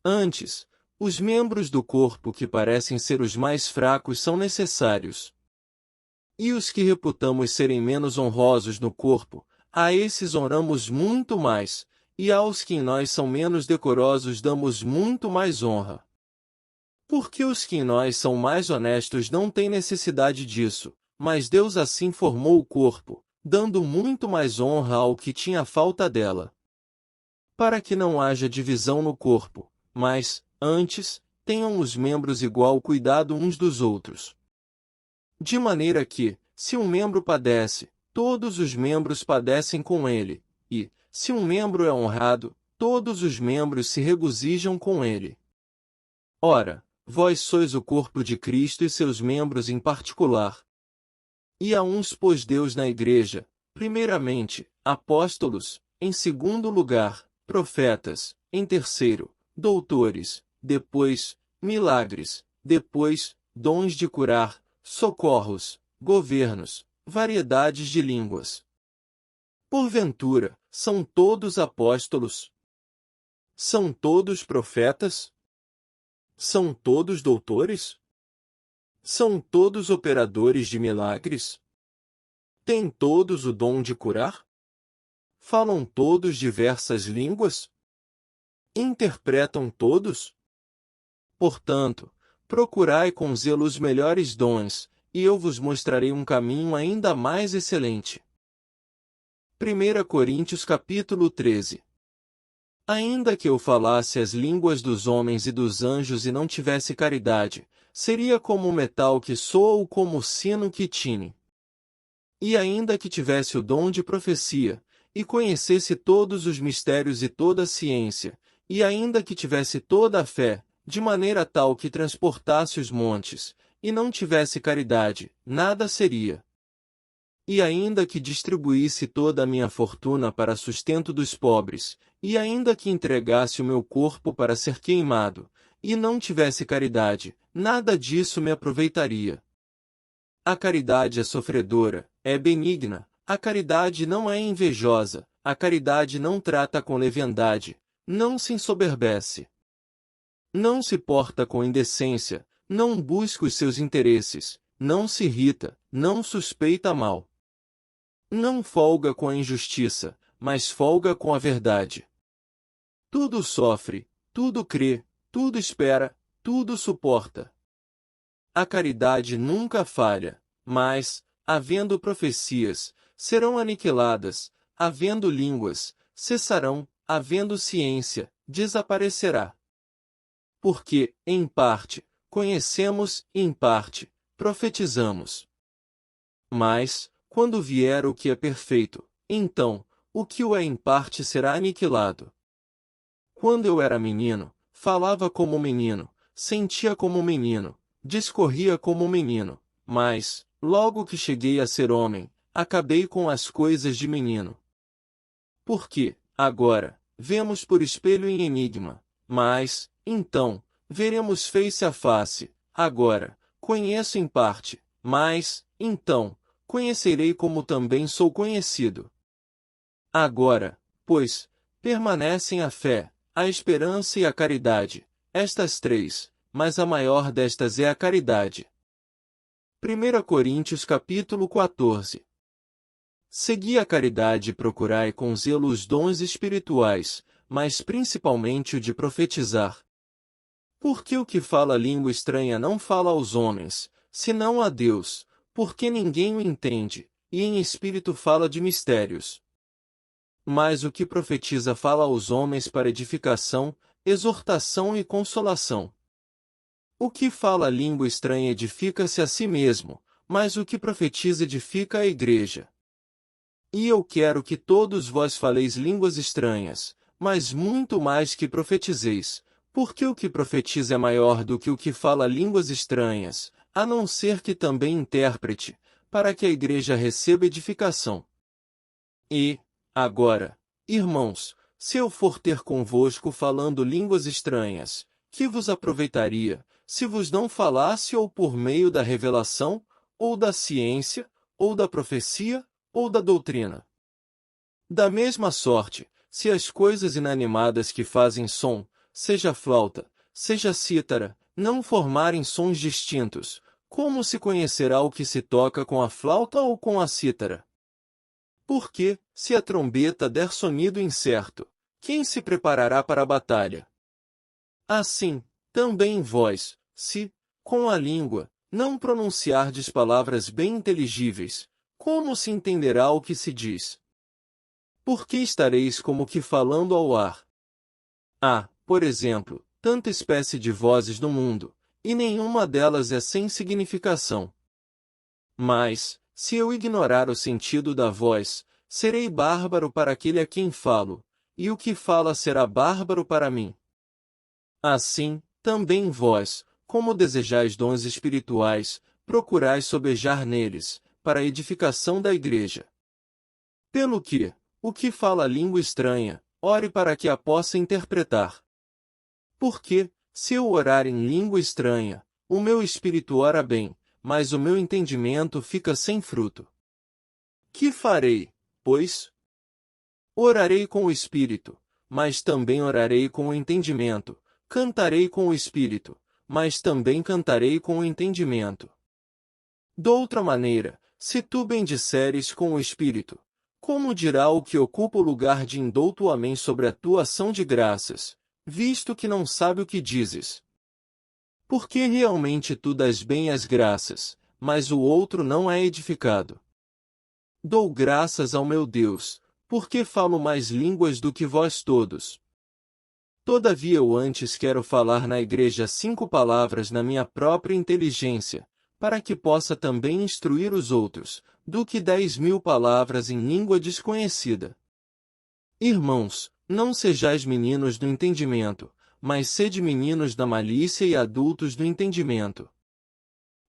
Antes, os membros do corpo que parecem ser os mais fracos são necessários. E os que reputamos serem menos honrosos no corpo, a esses honramos muito mais, e aos que em nós são menos decorosos damos muito mais honra. Porque os que em nós são mais honestos não têm necessidade disso, mas Deus assim formou o corpo, dando muito mais honra ao que tinha falta dela. Para que não haja divisão no corpo, mas, antes, tenham os membros igual cuidado uns dos outros. De maneira que, se um membro padece, todos os membros padecem com ele, e, se um membro é honrado, todos os membros se regozijam com ele. Ora, vós sois o corpo de Cristo e seus membros em particular. E a uns pôs Deus na igreja, primeiramente, apóstolos, em segundo lugar, profetas, em terceiro, doutores, depois, milagres, depois, dons de curar, socorros, governos, variedades de línguas. Porventura, são todos apóstolos? São todos profetas? São todos doutores? São todos operadores de milagres? Têm todos o dom de curar? Falam todos diversas línguas? Interpretam todos? Portanto, procurai com zelo os melhores dons, e eu vos mostrarei um caminho ainda mais excelente. 1 Coríntios capítulo 13. Ainda que eu falasse as línguas dos homens e dos anjos e não tivesse caridade, seria como o metal que soa ou como o sino que tine. E ainda que tivesse o dom de profecia, e conhecesse todos os mistérios e toda a ciência, e ainda que tivesse toda a fé, de maneira tal que transportasse os montes, e não tivesse caridade, nada seria. E ainda que distribuísse toda a minha fortuna para sustento dos pobres, e ainda que entregasse o meu corpo para ser queimado, e não tivesse caridade, nada disso me aproveitaria. A caridade é sofredora, é benigna, a caridade não é invejosa, a caridade não trata com leviandade, não se ensoberbece. Não se porta com indecência, não busca os seus interesses, não se irrita, não suspeita mal. Não folga com a injustiça, mas folga com a verdade. Tudo sofre, tudo crê, tudo espera, tudo suporta. A caridade nunca falha, mas, havendo profecias, serão aniquiladas, havendo línguas, cessarão, havendo ciência, desaparecerá. Porque, em parte, conhecemos, em parte, profetizamos. Mas, quando vier o que é perfeito, então, o que o é em parte será aniquilado. Quando eu era menino, falava como menino, sentia como menino, discorria como menino, mas, logo que cheguei a ser homem, acabei com as coisas de menino. Porque, agora, vemos por espelho em enigma, mas, então, veremos face a face, agora, conheço em parte, mas, então, conhecerei como também sou conhecido. Agora, pois, permanecem a fé, a esperança e a caridade, estas três, mas a maior destas é a caridade. 1 Coríntios capítulo 14. Segui a caridade e procurai com zelo os dons espirituais, mas principalmente o de profetizar. Porque o que fala língua estranha não fala aos homens, senão a Deus, porque ninguém o entende, e em espírito fala de mistérios. Mas o que profetiza fala aos homens para edificação, exortação e consolação. O que fala língua estranha edifica-se a si mesmo, mas o que profetiza edifica a igreja. E eu quero que todos vós faleis línguas estranhas, mas muito mais que profetizeis, Porque o que profetiza é maior do que o que fala línguas estranhas, a não ser que também interprete, para que a igreja receba edificação. E, agora, irmãos, se eu for ter convosco falando línguas estranhas, que vos aproveitaria, se vos não falasse ou por meio da revelação, ou da ciência, ou da profecia, ou da doutrina? Da mesma sorte, se as coisas inanimadas que fazem som, seja flauta, seja cítara, não formarem sons distintos, como se conhecerá o que se toca com a flauta ou com a cítara? Porque, se a trombeta der sonido incerto, quem se preparará para a batalha? Assim, também vós, se, com a língua, não pronunciardes palavras bem inteligíveis, como se entenderá o que se diz? Porque estareis como que falando ao ar. Há, por exemplo, tanta espécie de vozes no mundo, e nenhuma delas é sem significação. Mas, se eu ignorar o sentido da voz, serei bárbaro para aquele a quem falo, e o que fala será bárbaro para mim. Assim, também vós, como desejais dons espirituais, procurais sobejar neles, para a edificação da igreja. Pelo que, o que fala língua estranha, ore para que a possa interpretar. Porque, se eu orar em língua estranha, o meu espírito ora bem, mas o meu entendimento fica sem fruto. Que farei, pois? Orarei com o espírito, mas também orarei com o entendimento, cantarei com o espírito, mas também cantarei com o entendimento. Doutra maneira, se tu bendisseres com o espírito, como dirá o que ocupa o lugar de indouto amém sobre a tua ação de graças, visto que não sabe o que dizes? Porque realmente tu dás bem as graças, mas o outro não é edificado. Dou graças ao meu Deus, porque falo mais línguas do que vós todos. Todavia eu antes quero falar na igreja 5 palavras na minha própria inteligência, para que possa também instruir os outros, do que 10.000 palavras em língua desconhecida. Irmãos, não sejais meninos do entendimento, mas sede meninos da malícia e adultos do entendimento.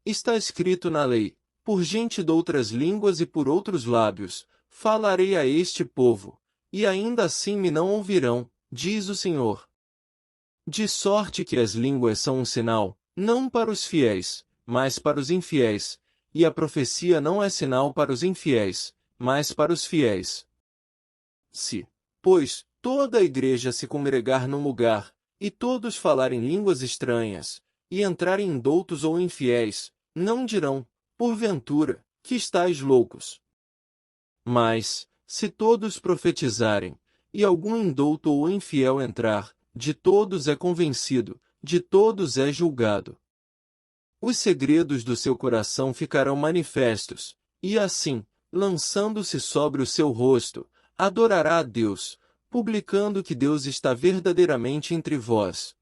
Está escrito na lei: por gente de outras línguas e por outros lábios, falarei a este povo, e ainda assim me não ouvirão, diz o Senhor. De sorte que as línguas são um sinal, não para os fiéis, mas para os infiéis, e a profecia não é sinal para os infiéis, mas para os fiéis. Se, pois, toda a igreja se congregar num lugar, e todos falarem línguas estranhas, e entrarem indoutos ou infiéis, não dirão, porventura, que estáis loucos. Mas, se todos profetizarem, e algum indouto ou infiel entrar, de todos é convencido, de todos é julgado. Os segredos do seu coração ficarão manifestos, e assim, lançando-se sobre o seu rosto, adorará a Deus, publicando que Deus está verdadeiramente entre vós.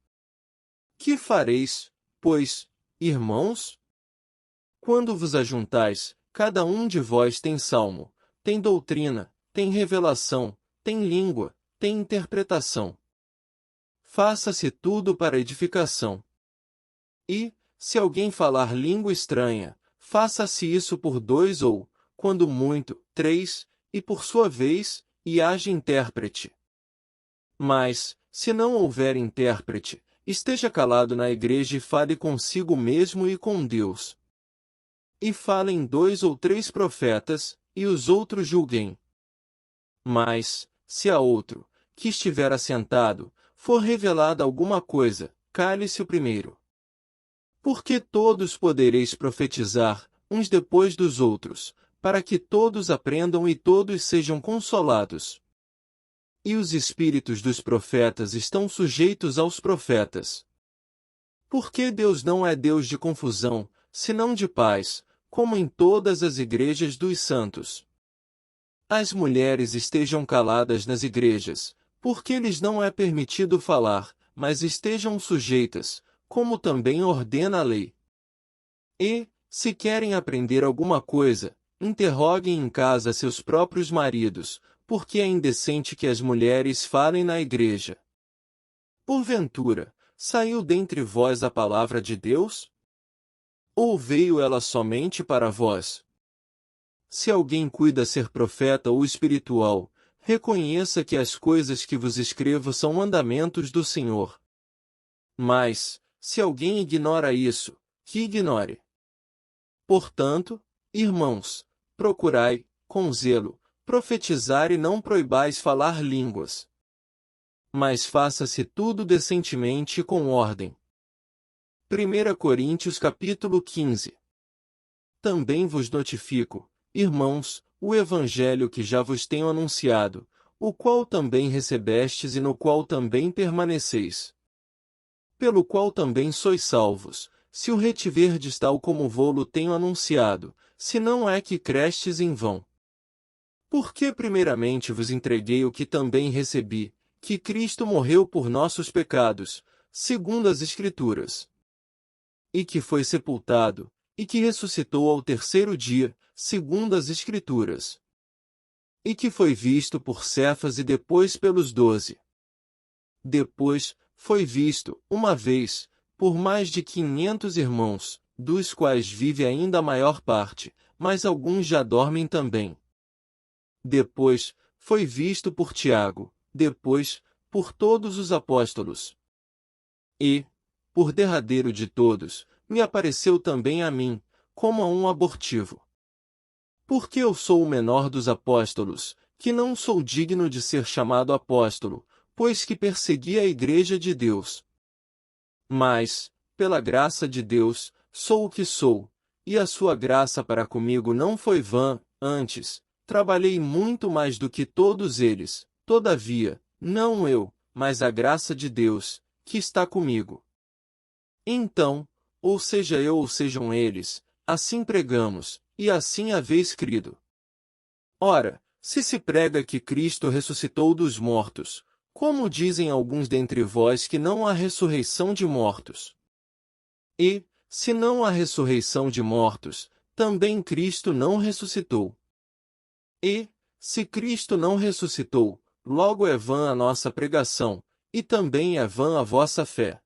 Que fareis, pois, irmãos? Quando vos ajuntais, cada um de vós tem salmo, tem doutrina, tem revelação, tem língua, tem interpretação. Faça-se tudo para edificação. E, se alguém falar língua estranha, faça-se isso por 2 ou, quando muito, 3, e por sua vez, e haja intérprete. Mas, se não houver intérprete, esteja calado na igreja e fale consigo mesmo e com Deus. E falem 2 ou 3 profetas, e os outros julguem. Mas, se a outro, que estiver assentado, for revelada alguma coisa, cale-se o primeiro. Porque todos podereis profetizar, uns depois dos outros, para que todos aprendam e todos sejam consolados. E os espíritos dos profetas estão sujeitos aos profetas. Porque Deus não é Deus de confusão, senão de paz, como em todas as igrejas dos santos. As mulheres estejam caladas nas igrejas, porque lhes não é permitido falar, mas estejam sujeitas, como também ordena a lei. E, se querem aprender alguma coisa, interroguem em casa seus próprios maridos, porque é indecente que as mulheres falem na igreja. Porventura, saiu dentre vós a palavra de Deus? Ou veio ela somente para vós? Se alguém cuida ser profeta ou espiritual, reconheça que as coisas que vos escrevo são mandamentos do Senhor. Mas, se alguém ignora isso, que ignore. Portanto, irmãos, procurai, com zelo, profetizar e não proibais falar línguas. Mas faça-se tudo decentemente e com ordem. 1 Coríntios capítulo 15. Também vos notifico, irmãos, o evangelho que já vos tenho anunciado, o qual também recebestes e no qual também permaneceis. Pelo qual também sois salvos, se o retiverdes tal como vô-lo tenho anunciado, se não é que crestes em vão. Porque primeiramente vos entreguei o que também recebi, que Cristo morreu por nossos pecados, segundo as Escrituras. E que foi sepultado, e que ressuscitou ao terceiro dia, segundo as Escrituras. E que foi visto por Cefas e depois pelos 12. Depois, foi visto, uma vez, por mais de 500 irmãos, dos quais vive ainda a maior parte, mas alguns já dormem também. Depois, foi visto por Tiago, depois, por todos os apóstolos. E, por derradeiro de todos, me apareceu também a mim, como a um abortivo. Porque eu sou o menor dos apóstolos, que não sou digno de ser chamado apóstolo, pois que persegui a igreja de Deus. Mas, pela graça de Deus, sou o que sou, e a sua graça para comigo não foi vã, antes, trabalhei muito mais do que todos eles, todavia, não eu, mas a graça de Deus, que está comigo. Então, ou seja eu ou sejam eles, assim pregamos, e assim haveis crido. Ora, se prega que Cristo ressuscitou dos mortos, como dizem alguns dentre vós que não há ressurreição de mortos? E, se não há ressurreição de mortos, também Cristo não ressuscitou. E, se Cristo não ressuscitou, logo é vã a nossa pregação, e também é vã a vossa fé.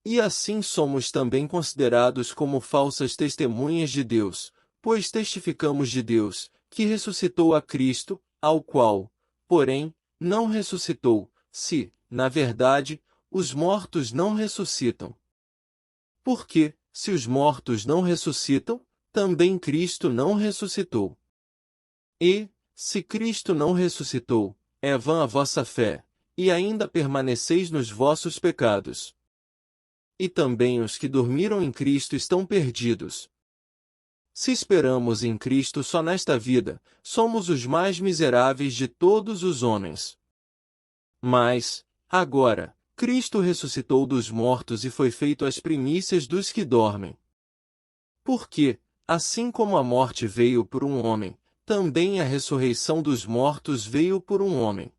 E assim somos também considerados como falsas testemunhas de Deus, pois testificamos de Deus, que ressuscitou a Cristo, ao qual, porém, não ressuscitou, se, na verdade, os mortos não ressuscitam. Porque, se os mortos não ressuscitam, também Cristo não ressuscitou. E, se Cristo não ressuscitou, é vã a vossa fé, e ainda permaneceis nos vossos pecados. E também os que dormiram em Cristo estão perdidos. Se esperamos em Cristo só nesta vida, somos os mais miseráveis de todos os homens. Mas, agora, Cristo ressuscitou dos mortos e foi feito as primícias dos que dormem. Porque, assim como a morte veio por um homem, também a ressurreição dos mortos veio por um homem.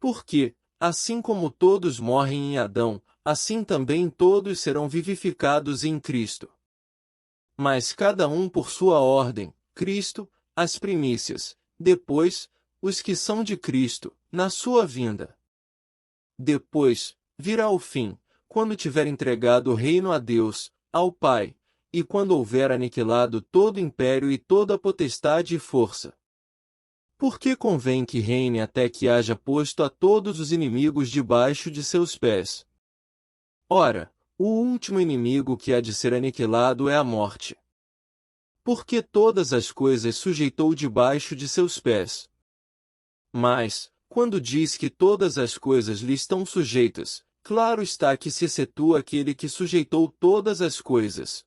Porque, assim como todos morrem em Adão, assim também todos serão vivificados em Cristo. Mas cada um por sua ordem, Cristo, as primícias, depois, os que são de Cristo, na sua vinda. Depois, virá o fim, quando tiver entregado o reino a Deus, ao Pai, e quando houver aniquilado todo império e toda potestade e força. Porque convém que reine até que haja posto a todos os inimigos debaixo de seus pés. Ora, o último inimigo que há de ser aniquilado é a morte. Porque todas as coisas sujeitou debaixo de seus pés. Mas, quando diz que todas as coisas lhe estão sujeitas, claro está que se excetua aquele que sujeitou todas as coisas.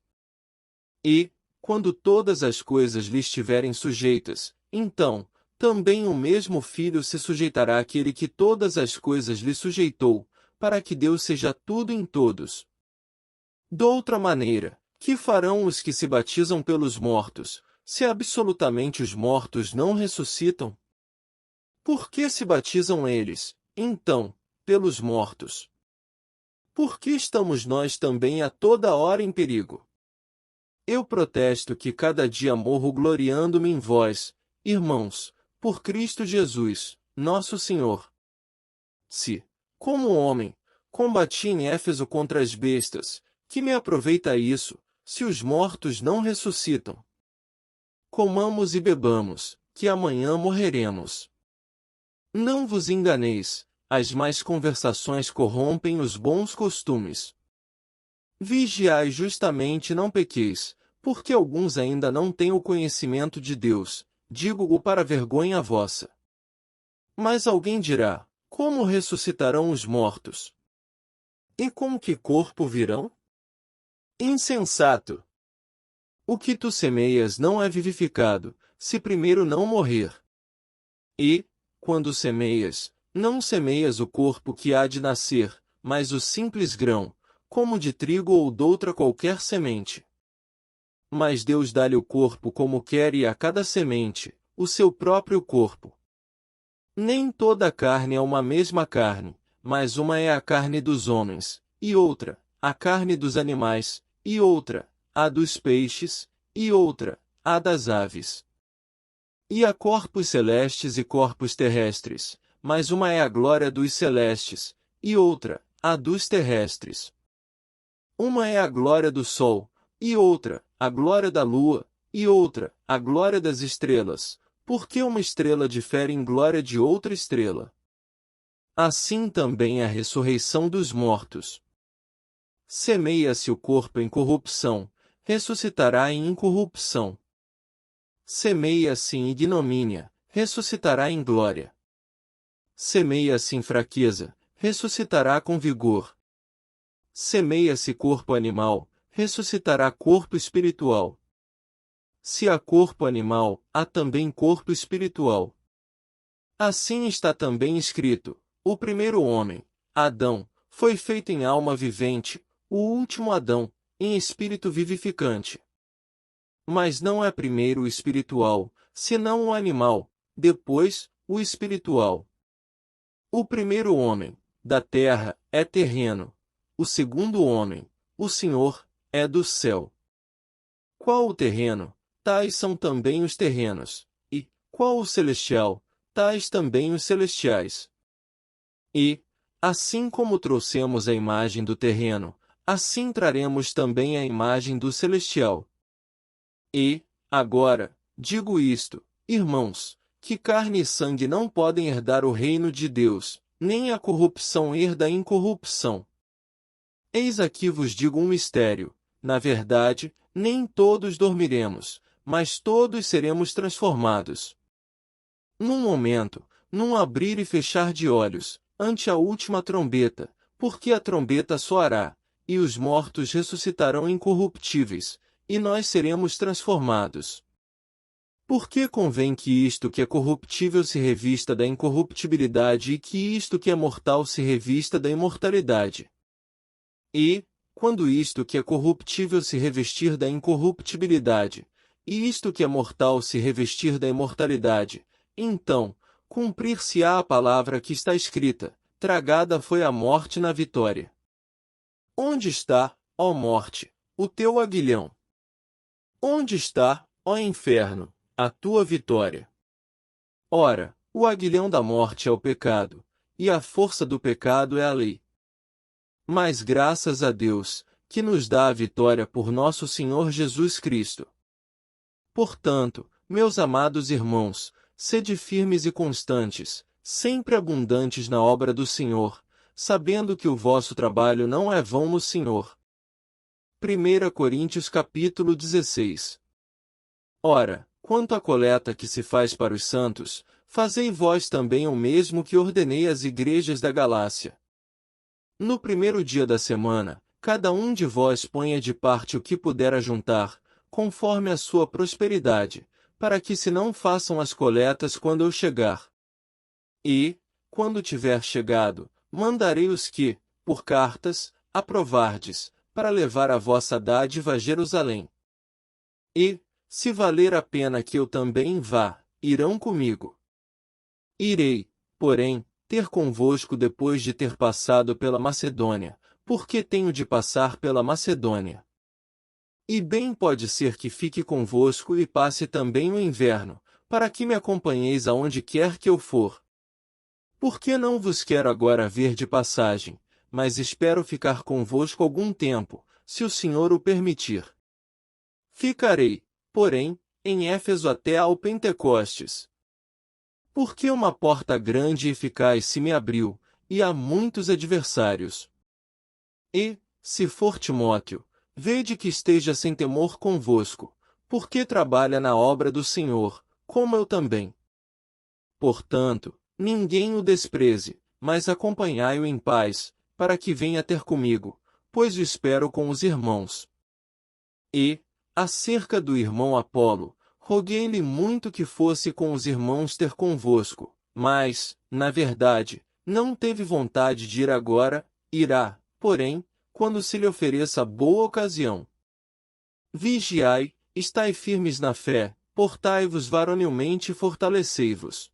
E, quando todas as coisas lhe estiverem sujeitas, então, também o mesmo Filho se sujeitará àquele que todas as coisas lhe sujeitou, para que Deus seja tudo em todos. Doutra maneira, que farão os que se batizam pelos mortos, se absolutamente os mortos não ressuscitam? Por que se batizam eles, então, pelos mortos? Por que estamos nós também a toda hora em perigo? Eu protesto que cada dia morro gloriando-me em vós, irmãos, por Cristo Jesus, nosso Senhor. Se, como homem, combati em Éfeso contra as bestas. Que me aproveita isso, se os mortos não ressuscitam? Comamos e bebamos, que amanhã morreremos. Não vos enganeis, as más conversações corrompem os bons costumes. Vigiai justamente e não pequeis, porque alguns ainda não têm o conhecimento de Deus, digo-o para vergonha vossa. Mas alguém dirá, como ressuscitarão os mortos? E com que corpo virão? Insensato! O que tu semeias não é vivificado, se primeiro não morrer. E, quando semeias, não semeias o corpo que há de nascer, mas o simples grão, como de trigo ou doutra qualquer semente. Mas Deus dá-lhe o corpo como quer e a cada semente, o seu próprio corpo. Nem toda a carne é uma mesma carne, mas uma é a carne dos homens, e outra, a carne dos animais, e outra, a dos peixes, e outra, a das aves. E há corpos celestes e corpos terrestres, mas uma é a glória dos celestes, e outra, a dos terrestres. Uma é a glória do sol, e outra, a glória da lua, e outra, a glória das estrelas, porque uma estrela difere em glória de outra estrela. Assim também é a ressurreição dos mortos. Semeia-se o corpo em corrupção, ressuscitará em incorrupção. Semeia-se em ignomínia, ressuscitará em glória. Semeia-se em fraqueza, ressuscitará com vigor. Semeia-se corpo animal, ressuscitará corpo espiritual. Se há corpo animal, há também corpo espiritual. Assim está também escrito: o primeiro homem, Adão, foi feito em alma vivente, o último Adão, em espírito vivificante. Mas não é primeiro o espiritual, senão o animal, depois, o espiritual. O primeiro homem, da terra, é terreno. O segundo homem, o Senhor, é do céu. Qual o terreno, tais são também os terrenos. E, qual o celestial, tais também os celestiais. E, assim como trouxemos a imagem do terreno, assim traremos também a imagem do celestial. E, agora, digo isto, irmãos, que carne e sangue não podem herdar o reino de Deus, nem a corrupção herda a incorrupção. Eis aqui vos digo um mistério: na verdade, nem todos dormiremos, mas todos seremos transformados. Num momento, num abrir e fechar de olhos, ante a última trombeta, porque a trombeta soará, e os mortos ressuscitarão incorruptíveis, e nós seremos transformados. Porque convém que isto que é corruptível se revista da incorruptibilidade e que isto que é mortal se revista da imortalidade. E, quando isto que é corruptível se revestir da incorruptibilidade, e isto que é mortal se revestir da imortalidade, então, cumprir-se-á a palavra que está escrita: tragada foi a morte na vitória. Onde está, ó morte, o teu aguilhão? Onde está, ó inferno, a tua vitória? Ora, o aguilhão da morte é o pecado, e a força do pecado é a lei. Mas graças a Deus, que nos dá a vitória por nosso Senhor Jesus Cristo. Portanto, meus amados irmãos, sede firmes e constantes, sempre abundantes na obra do Senhor, sabendo que o vosso trabalho não é vão no Senhor. 1 Coríntios capítulo 16. Ora, quanto à coleta que se faz para os santos, fazei vós também o mesmo que ordenei às igrejas da Galácia. No primeiro dia da semana, cada um de vós ponha de parte o que puder ajuntar, conforme a sua prosperidade, para que se não façam as coletas quando eu chegar. E, quando tiver chegado, mandarei os que, por cartas, aprovardes, para levar a vossa dádiva a Jerusalém. E, se valer a pena que eu também vá, irão comigo. Irei, porém, ter convosco depois de ter passado pela Macedônia, porque tenho de passar pela Macedônia. E bem pode ser que fique convosco e passe também o inverno, para que me acompanheis aonde quer que eu for. Porque não vos quero agora ver de passagem, mas espero ficar convosco algum tempo, se o Senhor o permitir. Ficarei, porém, em Éfeso até ao Pentecostes. Porque uma porta grande e eficaz se me abriu, e há muitos adversários. E, se for Timóteo, vede que esteja sem temor convosco, porque trabalha na obra do Senhor, como eu também. Portanto, ninguém o despreze, mas acompanhai-o em paz, para que venha ter comigo, pois o espero com os irmãos. E, acerca do irmão Apolo, roguei-lhe muito que fosse com os irmãos ter convosco, mas, na verdade, não teve vontade de ir agora, irá, porém, quando se lhe ofereça boa ocasião. Vigiai, estai firmes na fé, portai-vos varonilmente e fortalecei-vos.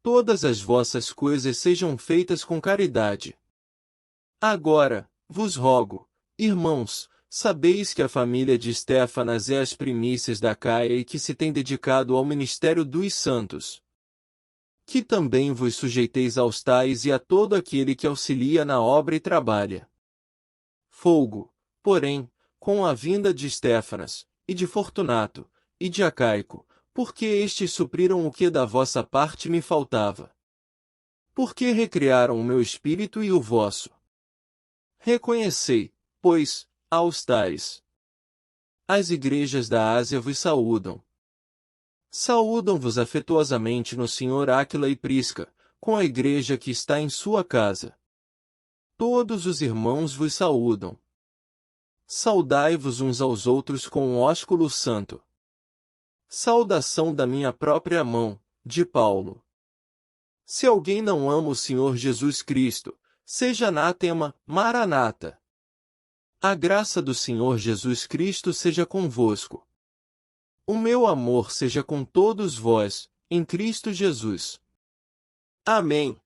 Todas as vossas coisas sejam feitas com caridade. Agora, vos rogo, irmãos, sabeis que a família de Estéfanas é as primícias da Caia e que se tem dedicado ao ministério dos santos. Que também vos sujeiteis aos tais e a todo aquele que auxilia na obra e trabalha. Folgo, porém, com a vinda de Estéfanas, e de Fortunato, e de Acaico, porque estes supriram o que da vossa parte me faltava. Porque recriaram o meu espírito e o vosso. Reconhecei, pois, aos tais. As igrejas da Ásia vos saúdam. Saúdam-vos afetuosamente no Senhor Áquila e Prisca, com a igreja que está em sua casa. Todos os irmãos vos saúdam. Saudai-vos uns aos outros com um ósculo santo. Saudação da minha própria mão, de Paulo. Se alguém não ama o Senhor Jesus Cristo, seja anátema, Maranata. A graça do Senhor Jesus Cristo seja convosco. O meu amor seja com todos vós, em Cristo Jesus. Amém.